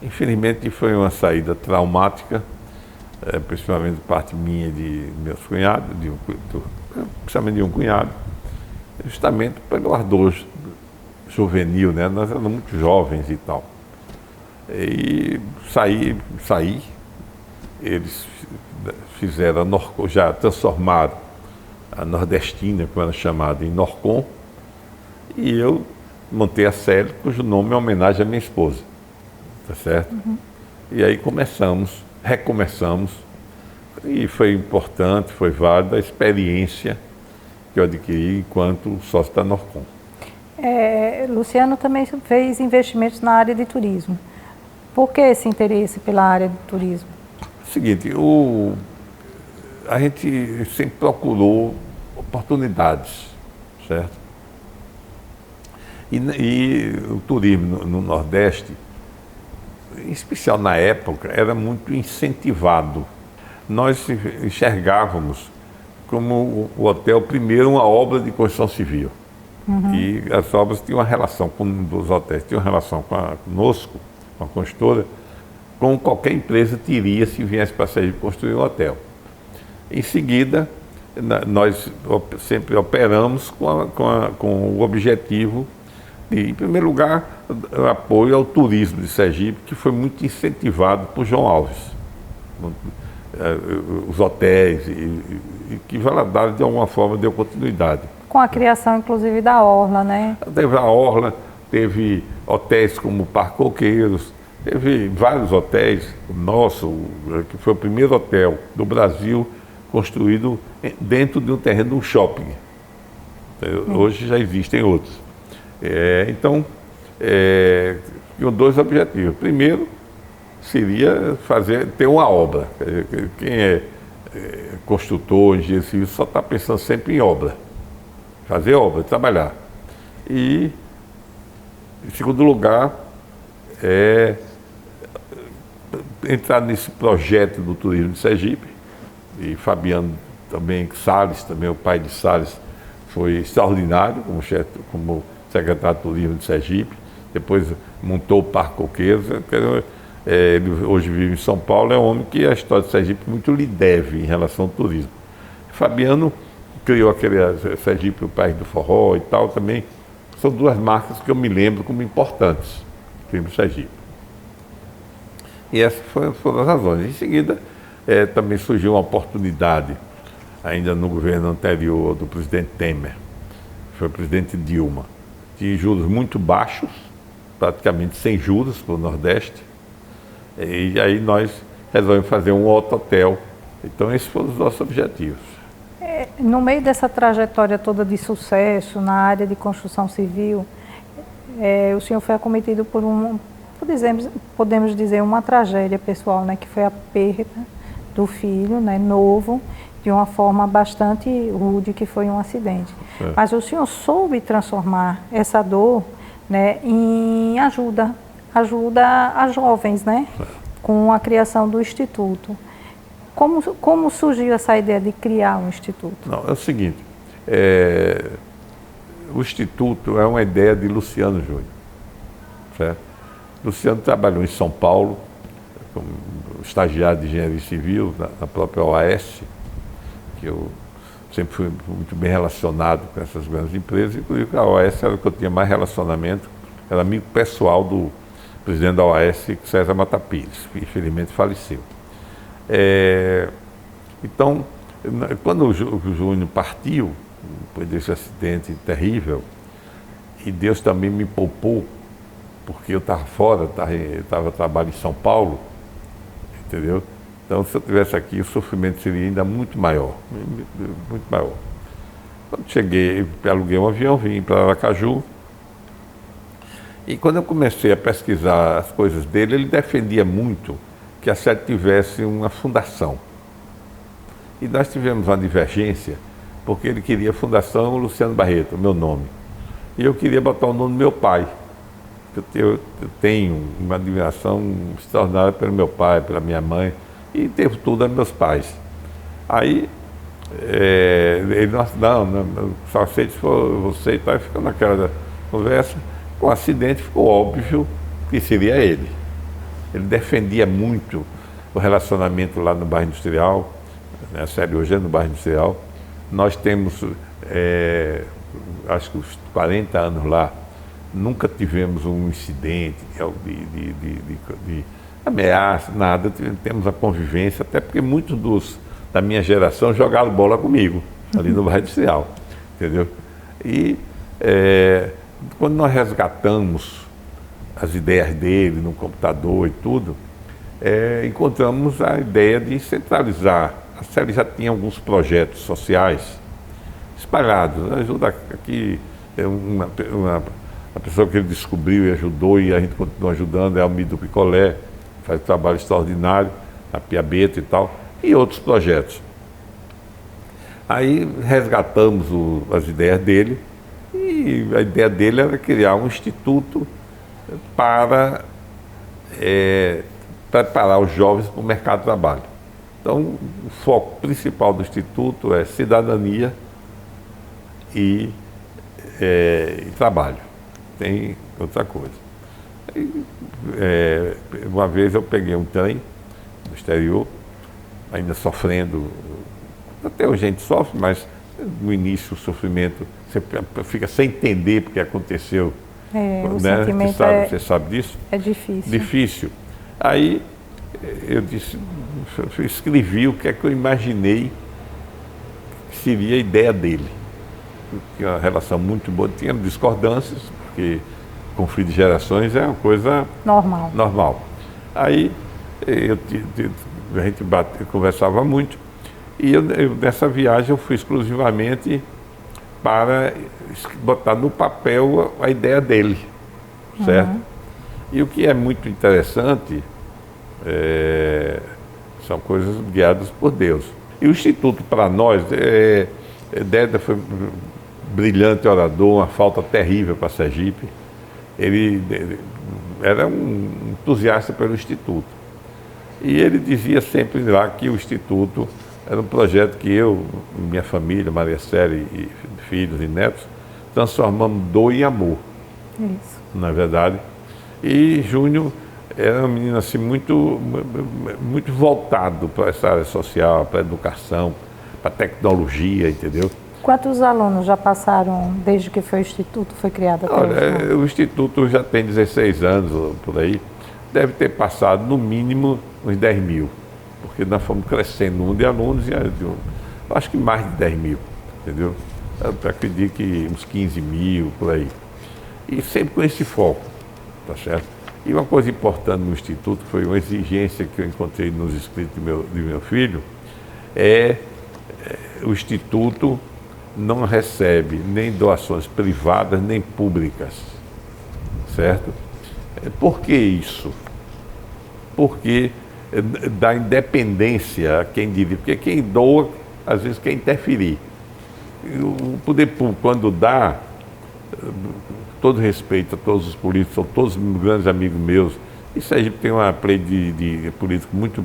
Infelizmente foi uma saída traumática, principalmente de parte minha e de meus cunhados, principalmente de um cunhado, justamente pelo ardor juvenil, né? Nós éramos muito jovens e tal. E saí, eles fizeram, já transformaram a Nordestina, como era chamada, em Norcom, e eu montei a série, cujo nome é homenagem à minha esposa, tá certo? Uhum. E aí recomeçamos, e foi importante, foi válida a experiência que eu adquiri enquanto sócio da Norcom. Luciano também fez investimentos na área de turismo. Por que esse interesse pela área de turismo? Seguinte, a gente sempre procurou oportunidades, certo? E o turismo no Nordeste, em especial na época, era muito incentivado. Nós enxergávamos como o hotel, primeiro, uma obra de construção civil. Uhum. E as obras tinham uma relação, os hotéis tinham uma relação conosco, com a construtora, como qualquer empresa teria se viesse para Sergipe construir um hotel. Em seguida, nós sempre operamos com o objetivo de, em primeiro lugar, o apoio ao turismo de Sergipe, que foi muito incentivado por João Alves. Os hotéis, e que Valadares, de alguma forma, deu continuidade. Com a criação, inclusive, da Orla, né? Teve a Orla, teve hotéis como Parque Coqueiros, teve vários hotéis. O nosso, que foi o primeiro hotel do Brasil construído dentro de um terreno de um shopping. Hoje já existem outros. Então, tinham dois objetivos. Primeiro, seria ter uma obra. Quem é construtor, engenheiro civil, só está pensando sempre em obra. Fazer obra, trabalhar. E, em segundo lugar, entrar nesse projeto do turismo de Sergipe. E Fabiano também, Salles, também o pai de Salles, foi extraordinário como secretário de turismo de Sergipe. Depois montou o Parque Coqueiros. Ele hoje vive em São Paulo, é um homem que a história de Sergipe muito lhe deve em relação ao turismo. Fabiano criou aquele Sergipe, o país do forró e tal também. São duas marcas que eu me lembro como importantes do turismo de Sergipe. E essas foram as razões. Em seguida, também surgiu uma oportunidade, ainda no governo anterior do presidente Temer, foi o presidente Dilma, de juros muito baixos, praticamente sem juros para o Nordeste. E aí nós resolvemos fazer um outro hotel. Então esses foram os nossos objetivos. No meio dessa trajetória toda de sucesso na área de construção civil, o senhor foi acometido por podemos dizer, uma tragédia pessoal, né, que foi a perda do filho, né, novo, de uma forma bastante rude, que foi um acidente. Mas o senhor soube transformar essa dor, né, em ajuda a jovens, né, com a criação do Instituto. Como surgiu essa ideia de criar um Instituto? Não, é o seguinte, o Instituto é uma ideia de Luciano Júnior, certo? Luciano trabalhou em São Paulo, como estagiário de engenharia civil na própria OAS, que eu sempre fui muito bem relacionado com essas grandes empresas, inclusive a OAS era o que eu tinha mais relacionamento, era amigo pessoal do presidente da OAS, César Mata Pires, que infelizmente faleceu. Então, quando o Júnior partiu, depois desse acidente terrível. E Deus também me poupou, porque eu estava fora, estava trabalho em São Paulo, entendeu? Então, se eu estivesse aqui, o sofrimento seria ainda muito maior, muito maior. Quando cheguei, aluguei um avião, vim para Aracaju. E quando eu comecei a pesquisar as coisas dele, ele defendia muito que a sede tivesse uma fundação. E nós tivemos uma divergência, porque ele queria a Fundação Luciano Barreto, meu nome. E eu queria botar o nome do meu pai. Eu tenho uma admiração extraordinária pelo meu pai, pela minha mãe, e devo tudo a meus pais. Aí, ele, não, só aceito se for você e tal, ficou naquela conversa. Com o acidente ficou óbvio que seria ele. Ele defendia muito o relacionamento lá no bairro industrial, né? A sede hoje é no bairro industrial. Nós temos, acho que uns 40 anos lá, nunca tivemos um incidente de ameaça, nada. Temos a convivência, até porque muitos da minha geração jogaram bola comigo, ali no bairro industrial, entendeu? E quando nós resgatamos as ideias dele no computador e tudo, encontramos a ideia de centralizar. A série já tinha alguns projetos sociais espalhados. Ajuda aqui, a pessoa que ele descobriu e ajudou, e a gente continua ajudando, é Almido Picolé, faz um trabalho extraordinário, a Piabeta e tal, e outros projetos. Aí resgatamos as ideias dele, e a ideia dele era criar um instituto para preparar os jovens para o mercado de trabalho. Então, o foco principal do instituto é cidadania e trabalho. Tem outra coisa. Uma vez eu peguei um trem do exterior, ainda sofrendo, até hoje a gente sofre, mas no início o sofrimento, você fica sem entender porque aconteceu. O né? sentimento Você sabe disso? É difícil. Difícil. Aí eu escrevi o que é que eu imaginei que seria a ideia dele. Tinha uma relação muito boa, tinha discordâncias, porque conflito de gerações é uma coisa normal. Aí a gente conversava muito, e nessa viagem eu fui exclusivamente para botar no papel a ideia dele, certo? E o que é muito interessante são coisas guiadas por Deus. E o Instituto, para nós, Déda foi um brilhante orador, uma falta terrível para Sergipe. Ele era um entusiasta pelo Instituto. E ele dizia sempre lá que o Instituto era um projeto que eu, minha família, Maria Célia e filhos e netos, transformamos dor em amor. Isso. Na verdade. E Júnior era um menino assim, muito voltado para essa área social, para a educação, para a tecnologia, entendeu? Quantos alunos já passaram desde que o Instituto foi criado até hoje? O Instituto já tem 16 anos, por aí. Deve ter passado, no mínimo, uns 10 mil. Porque nós fomos crescendo no número de alunos, e acho que mais de 10 mil, entendeu? Eu acredito que uns 15 mil, por aí. E sempre com esse foco, tá certo? E uma coisa importante no Instituto, foi uma exigência que eu encontrei nos escritos de meu filho, o Instituto não recebe nem doações privadas nem públicas, certo? Por que isso? Porque dá independência a quem dirige, porque quem doa, às vezes, quer interferir. O poder público, quando dá, todo respeito a todos os políticos, são todos grandes amigos meus, e Sergipe tem uma play de político muito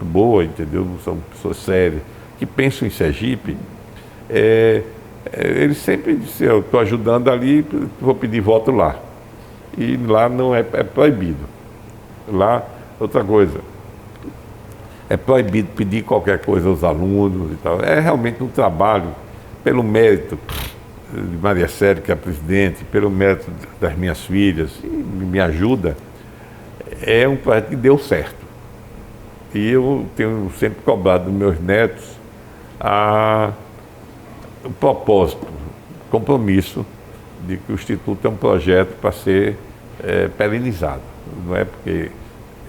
boa, entendeu? São pessoas sérias, que pensam em Sergipe. Eles sempre dizem, eu estou ajudando ali, vou pedir voto lá. E lá não é proibido. Lá, outra coisa, é proibido pedir qualquer coisa aos alunos e tal. É realmente um trabalho, pelo mérito de Maria Célia, que é a presidente, pelo mérito das minhas filhas, e me ajuda, é um projeto que deu certo. E eu tenho sempre cobrado dos meus netos a o propósito, compromisso de que o Instituto é um projeto para ser perenizado. Não é porque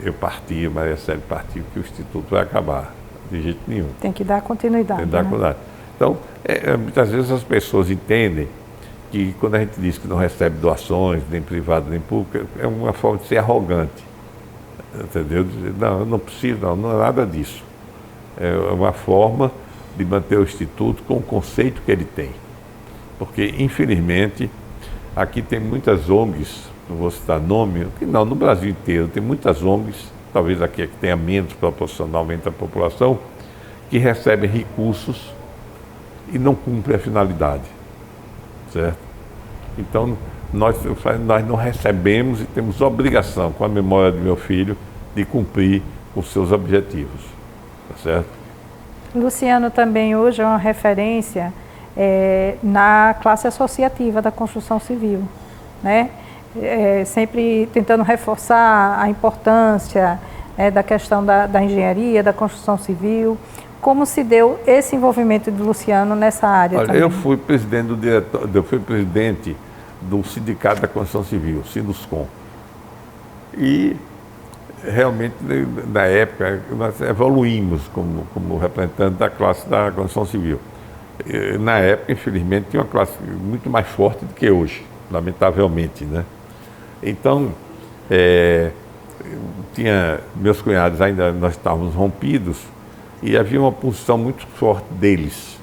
eu parti, Maria Célia partiu, que o Instituto vai acabar, de jeito nenhum. Tem que dar continuidade. Tem que dar continuidade. Então, muitas vezes as pessoas entendem que quando a gente diz que não recebe doações, nem privado, nem público, é uma forma de ser arrogante. Entendeu? Dizer, não, eu não preciso, não é nada disso. É uma forma de manter o Instituto com o conceito que ele tem. Porque, infelizmente, aqui tem muitas ONGs, não vou citar nome, não, no Brasil inteiro tem muitas ONGs, talvez aqui é que tenha menos proporcionalmente a população, que recebem recursos e não cumprem a finalidade. Certo? Então, nós não recebemos e temos obrigação, com a memória do meu filho, de cumprir os seus objetivos. Tá certo? Luciano também hoje é uma referência na classe associativa da construção civil, né? Sempre tentando reforçar a importância da questão da engenharia, da construção civil. Como se deu esse envolvimento de Luciano nessa área? Olha, também? eu fui presidente do Sindicato da Construção Civil, Sinduscon. E realmente, na época, nós evoluímos como representante da classe da construção civil. Na época, infelizmente, tinha uma classe muito mais forte do que hoje, lamentavelmente, né? Então, meus cunhados ainda, nós estávamos rompidos, e havia uma posição muito forte deles.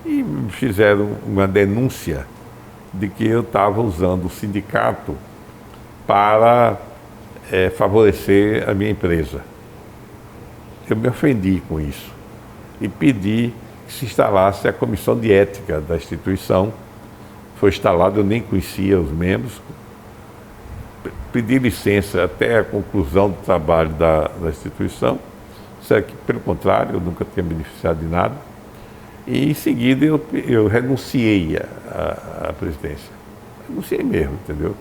E fizeram uma denúncia de que eu estava usando o sindicato para favorecer a minha empresa. Eu me ofendi com isso e pedi que se instalasse a comissão de ética da instituição. Foi instalada, eu nem conhecia os membros. Pedi licença até a conclusão do trabalho da instituição. Isso que, pelo contrário, eu nunca tinha beneficiado de nada. E, em seguida, eu renunciei à presidência. Renunciei mesmo, entendeu?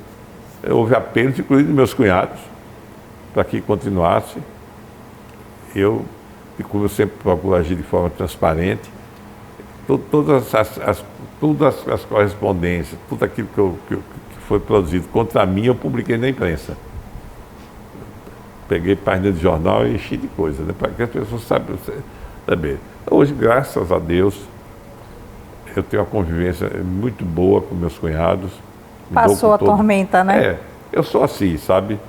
Houve apelos, inclusive, dos meus cunhados, para que continuasse. Como eu sempre procuro agir de forma transparente, todas as correspondências, tudo aquilo que foi produzido contra mim, eu publiquei na imprensa. Peguei página de jornal e enchi de coisa, né, para que as pessoas saberem. Hoje, graças a Deus, eu tenho uma convivência muito boa com meus cunhados. Passou a tormenta, né? Eu sou assim, sabe?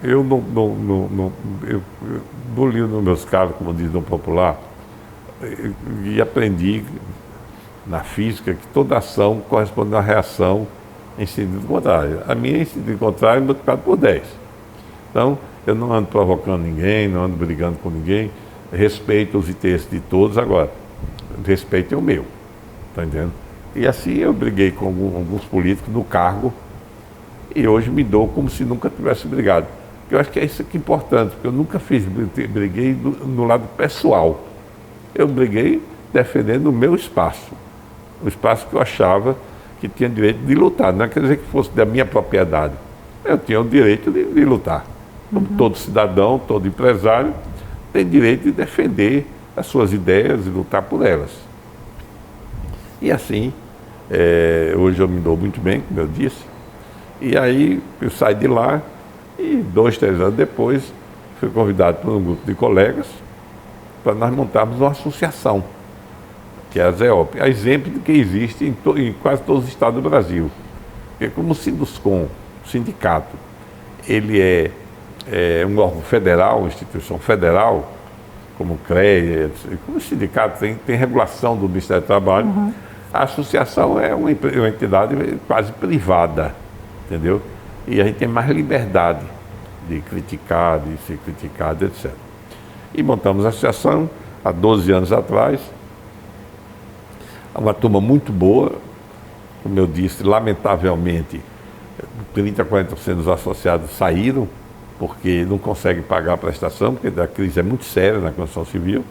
Eu não bolinho nos meus calos, como diz no popular, e aprendi na física que toda ação corresponde a uma reação em sentido contrário. A minha em sentido contrário multiplicado por 10. Então, eu não ando provocando ninguém, não ando brigando com ninguém, respeito os interesses de todos, agora, respeito é o meu, tá entendendo? E assim eu briguei com alguns políticos no cargo e hoje me dou como se nunca tivesse brigado. Eu acho que é isso que é importante, porque eu nunca briguei no lado pessoal. Eu briguei defendendo o meu espaço, o espaço que eu achava que tinha direito de lutar, não quer dizer que fosse da minha propriedade. Eu tinha o direito de lutar. Como todo cidadão, todo empresário, tem direito de defender as suas ideias e lutar por elas. E assim, hoje eu me dou muito bem, como eu disse. E aí eu saí de lá e 2, 3 anos depois fui convidado por um grupo de colegas para nós montarmos uma associação, que é a ZEOP, a exemplo de que existe em quase todos os estados do Brasil. Porque como o Sinduscon, o sindicato, ele é um órgão federal, uma instituição federal, como o CREA, como o sindicato tem regulação do Ministério do Trabalho, a associação é uma entidade quase privada, entendeu? E a gente tem mais liberdade de criticar, de ser criticado, etc. E montamos a associação há 12 anos atrás, uma turma muito boa, como eu disse, lamentavelmente, 30%, 40% dos associados saíram, porque não conseguem pagar a prestação, porque a crise é muito séria na construção civil.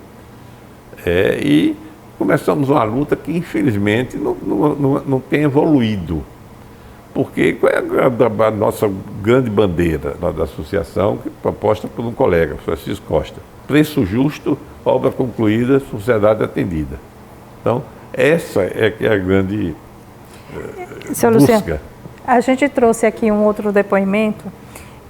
E começamos uma luta que, infelizmente, não tem evoluído. Porque qual é a nossa grande bandeira da associação, que é proposta por um colega, Francisco Costa? Preço justo, obra concluída, sociedade atendida. Então, Essa é que é a grande Seu busca. Luciano, a gente trouxe aqui um outro depoimento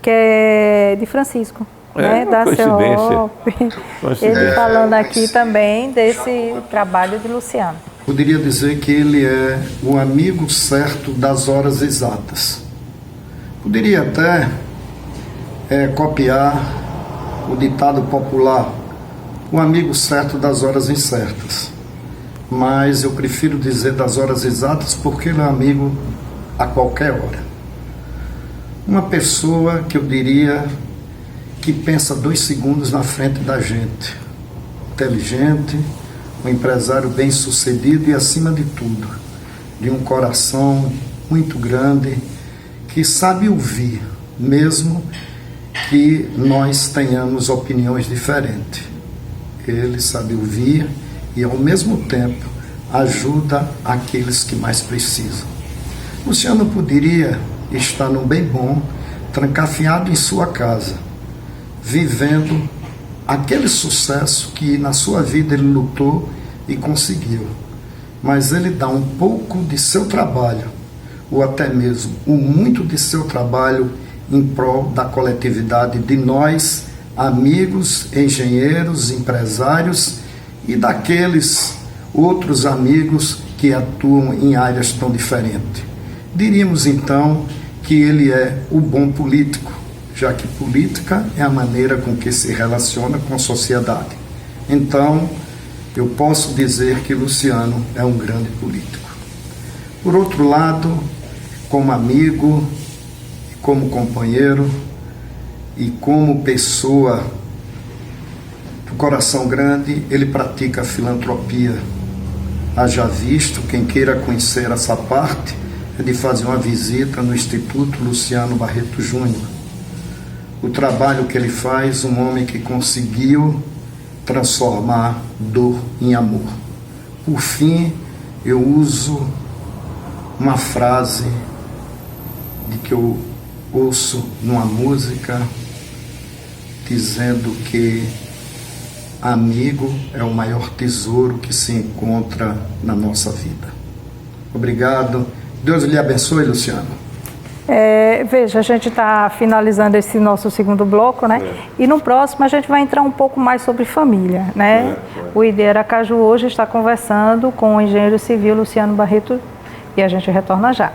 que é de Francisco, né, uma da coincidência. CEOP. Ele falando aqui também desse trabalho de Luciano. Poderia dizer que ele é o amigo certo das horas exatas. Poderia até copiar o ditado popular, o amigo certo das horas incertas. Mas eu prefiro dizer das horas exatas porque ele é amigo a qualquer hora. Uma pessoa que eu diria que pensa 2 segundos na frente da gente. Inteligente, um empresário bem-sucedido e, acima de tudo, de um coração muito grande, que sabe ouvir, mesmo que nós tenhamos opiniões diferentes. Ele sabe ouvir e, ao mesmo tempo, ajuda aqueles que mais precisam. Luciano poderia estar num bem bom, trancafiado em sua casa, vivendo aquele sucesso que na sua vida ele lutou e conseguiu. Mas ele dá um pouco de seu trabalho, ou até mesmo o muito de seu trabalho, em prol da coletividade de nós, amigos, engenheiros, empresários e daqueles outros amigos que atuam em áreas tão diferentes. Diríamos então que ele é o bom político, já que política é a maneira com que se relaciona com a sociedade. Então, eu posso dizer que Luciano é um grande político. Por outro lado, como amigo, como companheiro e como pessoa do coração grande, ele pratica a filantropia. Haja visto, quem queira conhecer essa parte, é de fazer uma visita no Instituto Luciano Barreto Júnior. O trabalho que ele faz, um homem que conseguiu transformar dor em amor. Por fim, eu uso uma frase de que eu ouço numa música, dizendo que amigo é o maior tesouro que se encontra na nossa vida. Obrigado. Deus lhe abençoe, Luciano. Veja, a gente está finalizando esse nosso segundo bloco, né? E no próximo a gente vai entrar um pouco mais sobre família, né? O ID Aracaju hoje está conversando com o engenheiro civil Luciano Barreto e a gente retorna já.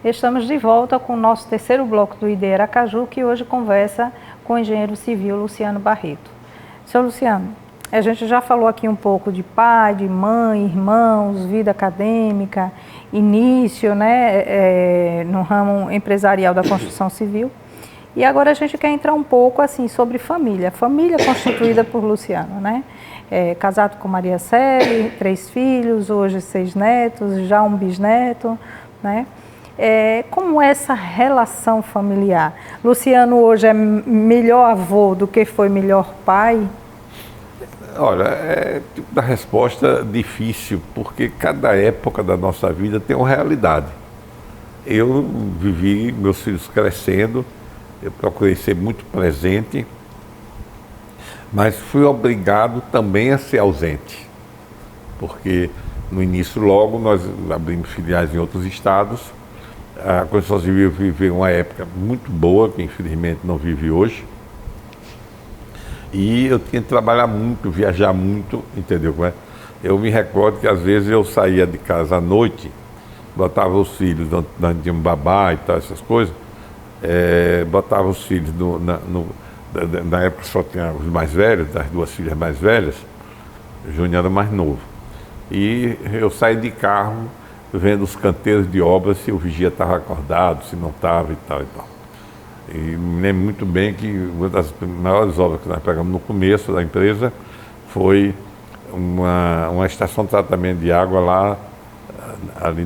Estamos de volta com o nosso terceiro bloco do ID Aracaju, que hoje conversa com o engenheiro civil Luciano Barreto. Seu Luciano, a gente já falou aqui um pouco de pai, de mãe, irmãos, vida acadêmica, início, né, no ramo empresarial da construção civil. E agora a gente quer entrar um pouco assim sobre família. Família constituída por Luciano, né? Casado com Maria Célia, 3 filhos, hoje 6 netos, já um bisneto, né? Como é essa relação familiar? Luciano hoje é melhor avô do que foi melhor pai? Olha, é tipo da resposta difícil, porque cada época da nossa vida tem uma realidade. Eu vivi meus filhos crescendo, eu procurei ser muito presente, mas fui obrigado também a ser ausente, porque no início logo nós abrimos filiais em outros estados. A construção civil viveu uma época muito boa, que infelizmente não vive hoje. E eu tinha que trabalhar muito, viajar muito, entendeu? Eu me recordo que às vezes eu saía de casa à noite, botava os filhos, onde tinha um babá e tal, essas coisas, botava os filhos na época só tinha os mais velhos, das 2 filhas mais velhas, o Júnior era mais novo. E eu saí de carro, vendo os canteiros de obras, se o vigia estava acordado, se não estava e tal e tal. E me lembro muito bem que uma das maiores obras que nós pegamos no começo da empresa foi uma estação de tratamento de água lá, ali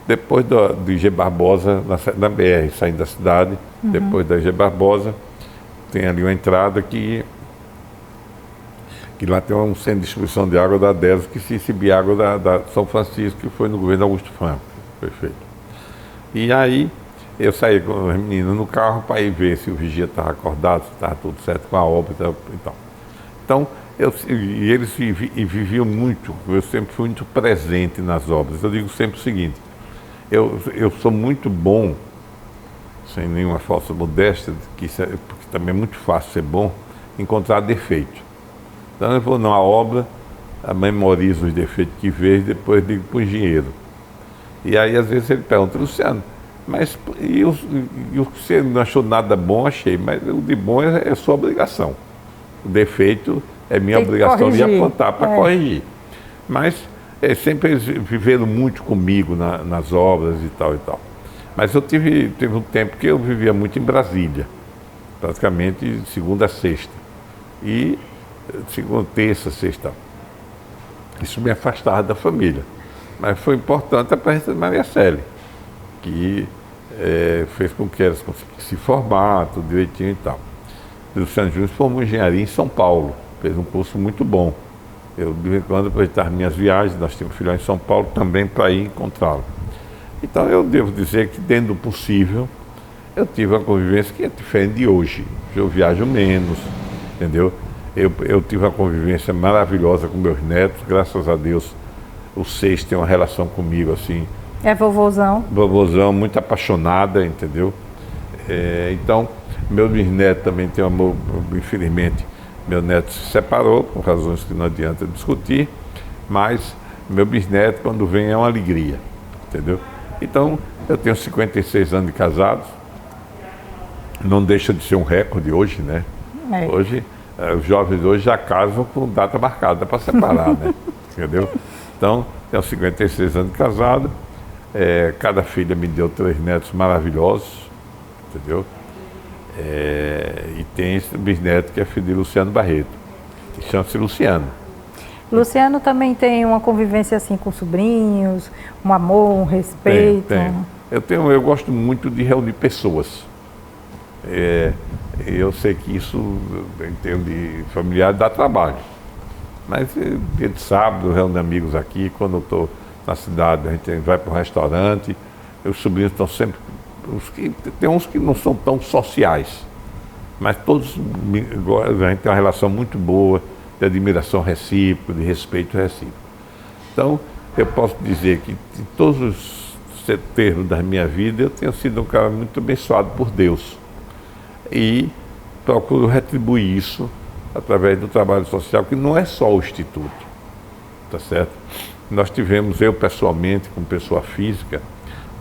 depois do IG Barbosa, na BR, saindo da cidade, depois da IG Barbosa, tem ali uma entrada que lá tem um centro de distribuição de água da DESO que se recebia água da São Francisco, que foi no governo Augusto Franco. foi feito. E aí eu saí com as meninas no carro para ir ver se o vigia estava acordado, se estava tudo certo com a obra e tal. Então, eles viviam muito, eu sempre fui muito presente nas obras. Eu digo sempre o seguinte, eu sou muito bom, sem nenhuma falsa modéstia, porque também é muito fácil ser bom, encontrar defeito. Então eu vou numa obra, memorizo os defeitos que vejo, depois digo para o engenheiro. E aí às vezes ele pergunta, Luciano, mas e o que você não achou nada bom? Achei, mas o de bom é sua obrigação. O defeito é minha obrigação de apontar para corrigir. Mas sempre eles viveram muito comigo nas obras e tal e tal. Mas eu teve um tempo que eu vivia muito em Brasília, praticamente de segunda a sexta. E segunda, terça, sexta. Isso me afastava da família. Mas foi importante a presença de Maria Célia, que fez com que elas conseguissem se formar, tudo direitinho e tal. Luciano Júnior formou engenharia em São Paulo, fez um curso muito bom. Eu, de vez em quando, aproveitava minhas viagens, nós tínhamos filhão em São Paulo também para ir encontrá-lo. Então eu devo dizer que, dentro do possível, eu tive uma convivência que é diferente de hoje. Eu viajo menos, entendeu? Eu tive uma convivência maravilhosa com meus netos, graças a Deus. O Seixas tem uma relação comigo assim. É vovôzão. Vovôzão, muito apaixonada, entendeu? Então, meu bisneto também tem um amor, infelizmente, meu neto se separou, por razões que não adianta discutir, mas meu bisneto, quando vem, é uma alegria, entendeu? Então, eu tenho 56 anos de casados, não deixa de ser um recorde hoje, né? Hoje, os jovens hoje já casam com data marcada para separar, né? Entendeu? Então, tenho 56 anos de casado, cada filha me deu 3 netos maravilhosos, entendeu? E tem esse bisneto que é filho de Luciano Barreto, que chama-se Luciano. Luciano também tem uma convivência assim com sobrinhos, um amor, um respeito? Tem. Eu gosto muito de reunir pessoas. Eu sei que isso, em termos de familiar, dá trabalho. Mas dia de sábado, eu reúno amigos aqui, quando eu estou na cidade, a gente vai para um restaurante, os sobrinhos estão sempre... Tem uns que não são tão sociais, mas todos, a gente tem uma relação muito boa, de admiração recíproca, de respeito recíproco. Então, eu posso dizer que em todos os termos da minha vida, eu tenho sido um cara muito abençoado por Deus. E procuro retribuir isso através do trabalho social, que não é só o Instituto, tá certo? Nós tivemos, eu pessoalmente, como pessoa física,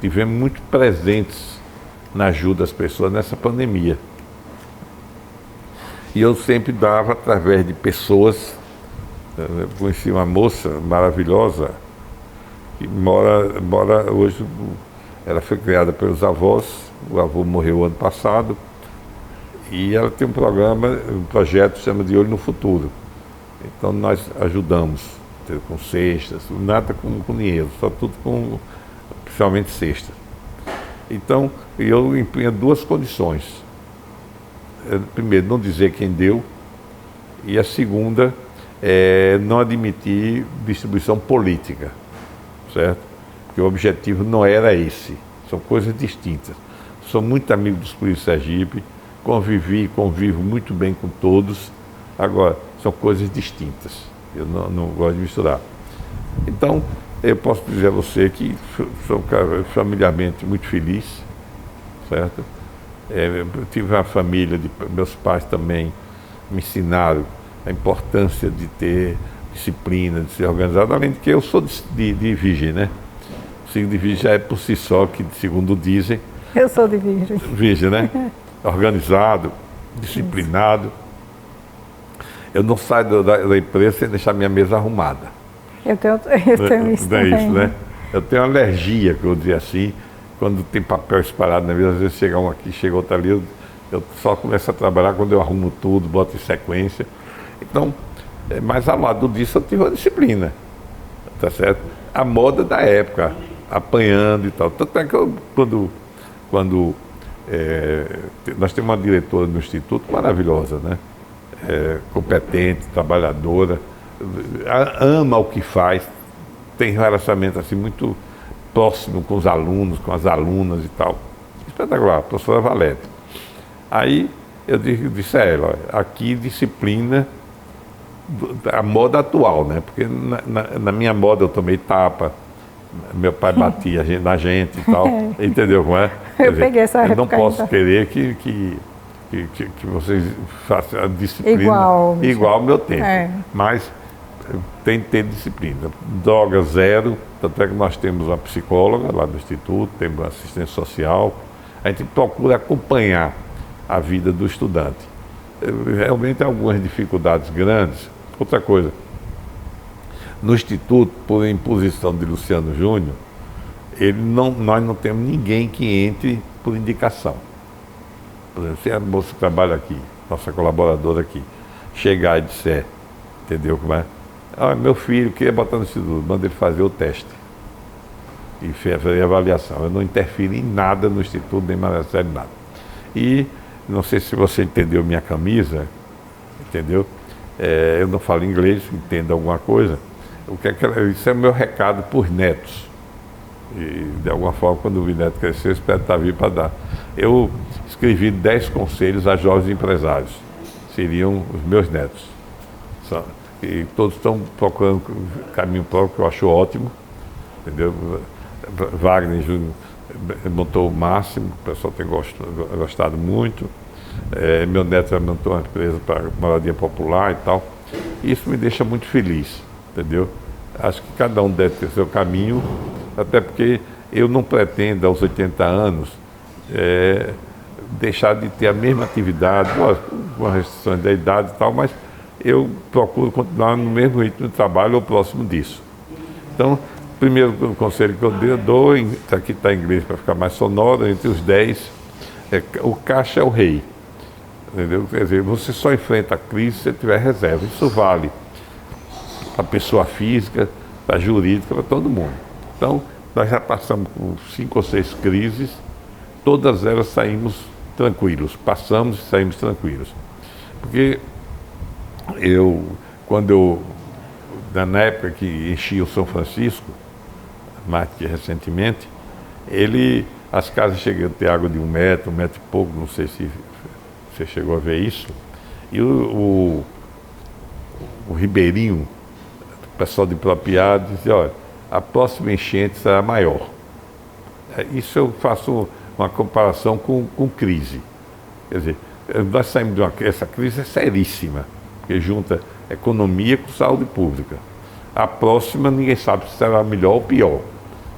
tivemos muito presentes na ajuda às pessoas nessa pandemia. E eu sempre dava através de pessoas. Eu conheci uma moça maravilhosa que mora hoje, ela foi criada pelos avós, o avô morreu ano passado, e ela tem um projeto que se chama de Olho no Futuro. Então nós ajudamos, com cestas, nada com dinheiro, só tudo principalmente cestas. Então eu impunha 2 condições. Primeiro, não dizer quem deu, e a segunda, não admitir distribuição política, certo? Porque o objetivo não era esse, são coisas distintas. Sou muito amigo dos políticos de Sergipe, convivo muito bem com todos, agora, são coisas distintas, eu não gosto de misturar. Então, eu posso dizer a você que sou um cara familiarmente muito feliz, certo? Eu tive uma família, meus pais também me ensinaram a importância de ter disciplina, de ser organizado, além de que eu sou de Virgem, né? O signo de Virgem já é por si só, que segundo dizem... Eu sou de Virgem. Virgem, né? Organizado, disciplinado. Eu não saio da empresa sem deixar minha mesa arrumada. Eu tenho isso também. Isso, né? Eu tenho alergia, que eu dizer assim, quando tem papel espalhado na mesa, às vezes chega um aqui, chega outro ali, eu só começo a trabalhar quando eu arrumo tudo, boto em sequência. Então, mas ao lado disso eu tive uma disciplina, tá certo? A moda da época, apanhando e tal. Tanto é que eu, quando nós temos uma diretora no Instituto maravilhosa, né? Competente, trabalhadora, ama o que faz, tem relacionamento assim muito próximo com os alunos, com as alunas e tal. Espetacular, a professora Valéria. Aí eu disse a ela, olha, aqui disciplina a moda atual, né? Porque na minha moda eu tomei tapa, meu pai batia na gente e tal, entendeu como é? Eu peguei essa época. Eu não posso ainda. querer que vocês façam a disciplina igual ao meu tempo, mas tem que ter disciplina. Droga zero, tanto é que nós temos uma psicóloga lá do Instituto, temos uma assistente social, a gente procura acompanhar a vida do estudante. Realmente há algumas dificuldades grandes. Outra coisa, no Instituto, por imposição de Luciano Júnior, nós não temos ninguém que entre por indicação. Por exemplo, se a moça que trabalha aqui, nossa colaboradora aqui, chegar e disser, entendeu como é? Ah, meu filho queria botar no Instituto, manda ele fazer o teste e fazer a avaliação. Eu não interfiro em nada no Instituto, nem magistério, nada. E não sei se você entendeu minha camisa, entendeu? Eu não falo inglês, entendo alguma coisa. Isso é o meu recado para os netos. E, de alguma forma, quando o neto crescer, eu espero estar vivo para dar. Eu escrevi 10 conselhos a jovens empresários. Seriam os meus netos. E todos estão procurando caminho próprio, que eu acho ótimo. Entendeu? Wagner Júnior montou o máximo, o pessoal tem gostado muito. Meu neto já montou uma empresa para moradia popular e tal. Isso me deixa muito feliz, entendeu? Acho que cada um deve ter seu caminho, até porque eu não pretendo, aos 80 anos, deixar de ter a mesma atividade, com as restrições da idade e tal, mas eu procuro continuar no mesmo ritmo de trabalho ou próximo disso. Então, o primeiro conselho que eu dou, aqui está em inglês para ficar mais sonoro, entre os 10, o caixa é o rei. Entendeu? Quer dizer, você só enfrenta a crise se você tiver reserva. Isso vale para a pessoa física, para a jurídica, para todo mundo. Então, nós já passamos por 5 ou 6 crises, todas elas saímos tranquilos, passamos e saímos tranquilos. Porque na época que enchia o São Francisco, mais que recentemente, as casas chegam a ter água de 1 metro, 1 metro e pouco, não sei se você chegou a ver isso. E o Ribeirinho, o pessoal de Propriedade, dizia, olha, a próxima enchente será maior. Isso eu faço uma comparação com crise. Quer dizer, nós saímos essa crise é seríssima, porque junta economia com saúde pública. A próxima ninguém sabe se será melhor ou pior,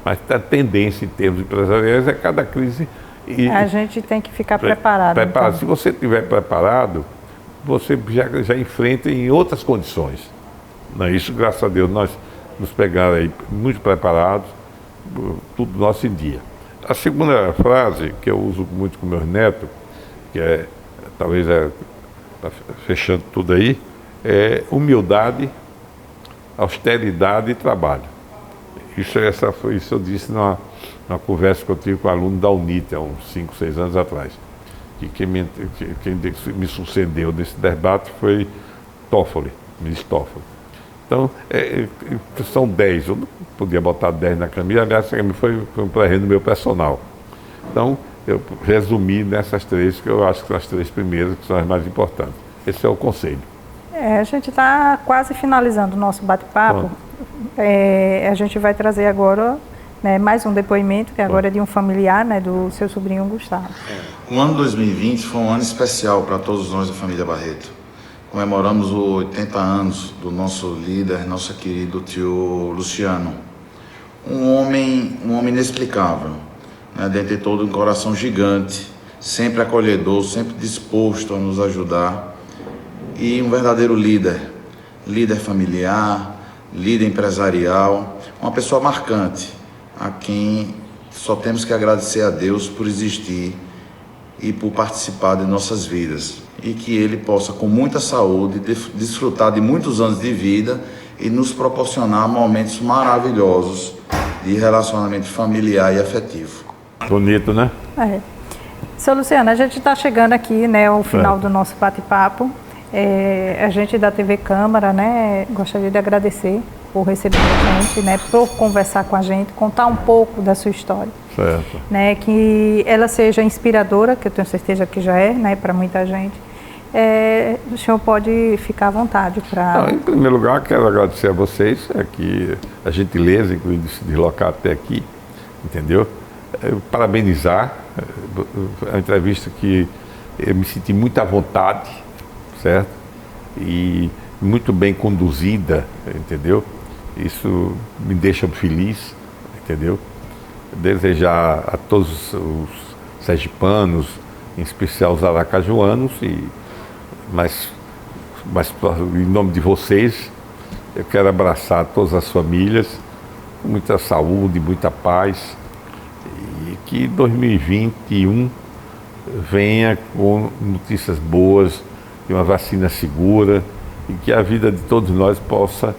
mas a tendência em termos empresariais é cada crise. A gente tem que ficar preparado. Então. Se você estiver preparado, você já enfrenta em outras condições. Não é isso, graças a Deus, nós nos pegaram aí muito preparados, tudo nosso em dia. A segunda frase, que eu uso muito com meus netos, que talvez fechando tudo aí, é humildade, austeridade e trabalho. Isso eu disse numa conversa que eu tive com um aluno da UNIT há uns 5, 6 anos atrás. E quem me sucedeu nesse debate foi ministro Toffoli. Então, são 10, eu não podia botar 10 na camisa, aliás, foi um pré-reino meu personal. Então, eu resumi nessas 3, que eu acho que são as 3 primeiras, que são as mais importantes. Esse é o conselho. A gente está quase finalizando o nosso bate-papo. A gente vai trazer agora mais um depoimento, que agora é de um familiar, do seu sobrinho Gustavo. O ano 2020 foi um ano especial para todos nós da família Barreto. Comemoramos os 80 anos do nosso líder, nosso querido tio Luciano. Um homem inexplicável, dentre todo um coração gigante, sempre acolhedor, sempre disposto a nos ajudar. E um verdadeiro líder familiar, líder empresarial, uma pessoa marcante, a quem só temos que agradecer a Deus por existir e por participar de nossas vidas. E que ele possa, com muita saúde, desfrutar de muitos anos de vida e nos proporcionar momentos maravilhosos de relacionamento familiar e afetivo. Bonito, né? Seu Luciano, a gente está chegando aqui ao final do nosso bate-papo. A gente da TV Câmara, gostaria de agradecer por receber a gente, né, por conversar com a gente, contar um pouco da sua história. Certo. Né, que ela seja inspiradora, que eu tenho certeza que já é, né, para muita gente. O senhor pode ficar à vontade para... Em primeiro lugar, quero agradecer a vocês, aqui, a gentileza, inclusive, de se deslocar até aqui, entendeu? Parabenizar, é uma entrevista que eu me senti muito à vontade, certo? E muito bem conduzida, entendeu? Isso me deixa feliz, entendeu? Desejar a todos os sergipanos, em especial os aracajuanos, mas em nome de vocês, eu quero abraçar todas as famílias, com muita saúde, muita paz, e que 2021 venha com notícias boas, de uma vacina segura, e que a vida de todos nós possa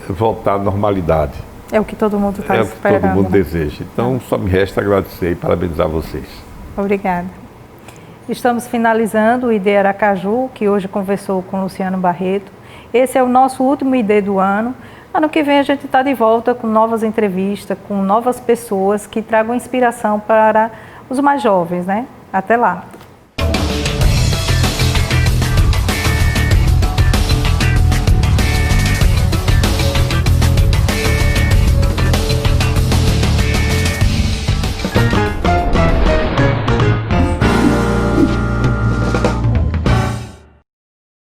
voltar à normalidade. É o que todo mundo está esperando. É o que todo mundo deseja. Então, só me resta agradecer e parabenizar vocês. Obrigada. Estamos finalizando o ID Aracaju, que hoje conversou com Luciano Barreto. Esse é o nosso último ID do ano. Ano que vem a gente está de volta com novas entrevistas, com novas pessoas que tragam inspiração para os mais jovens, né? Até lá.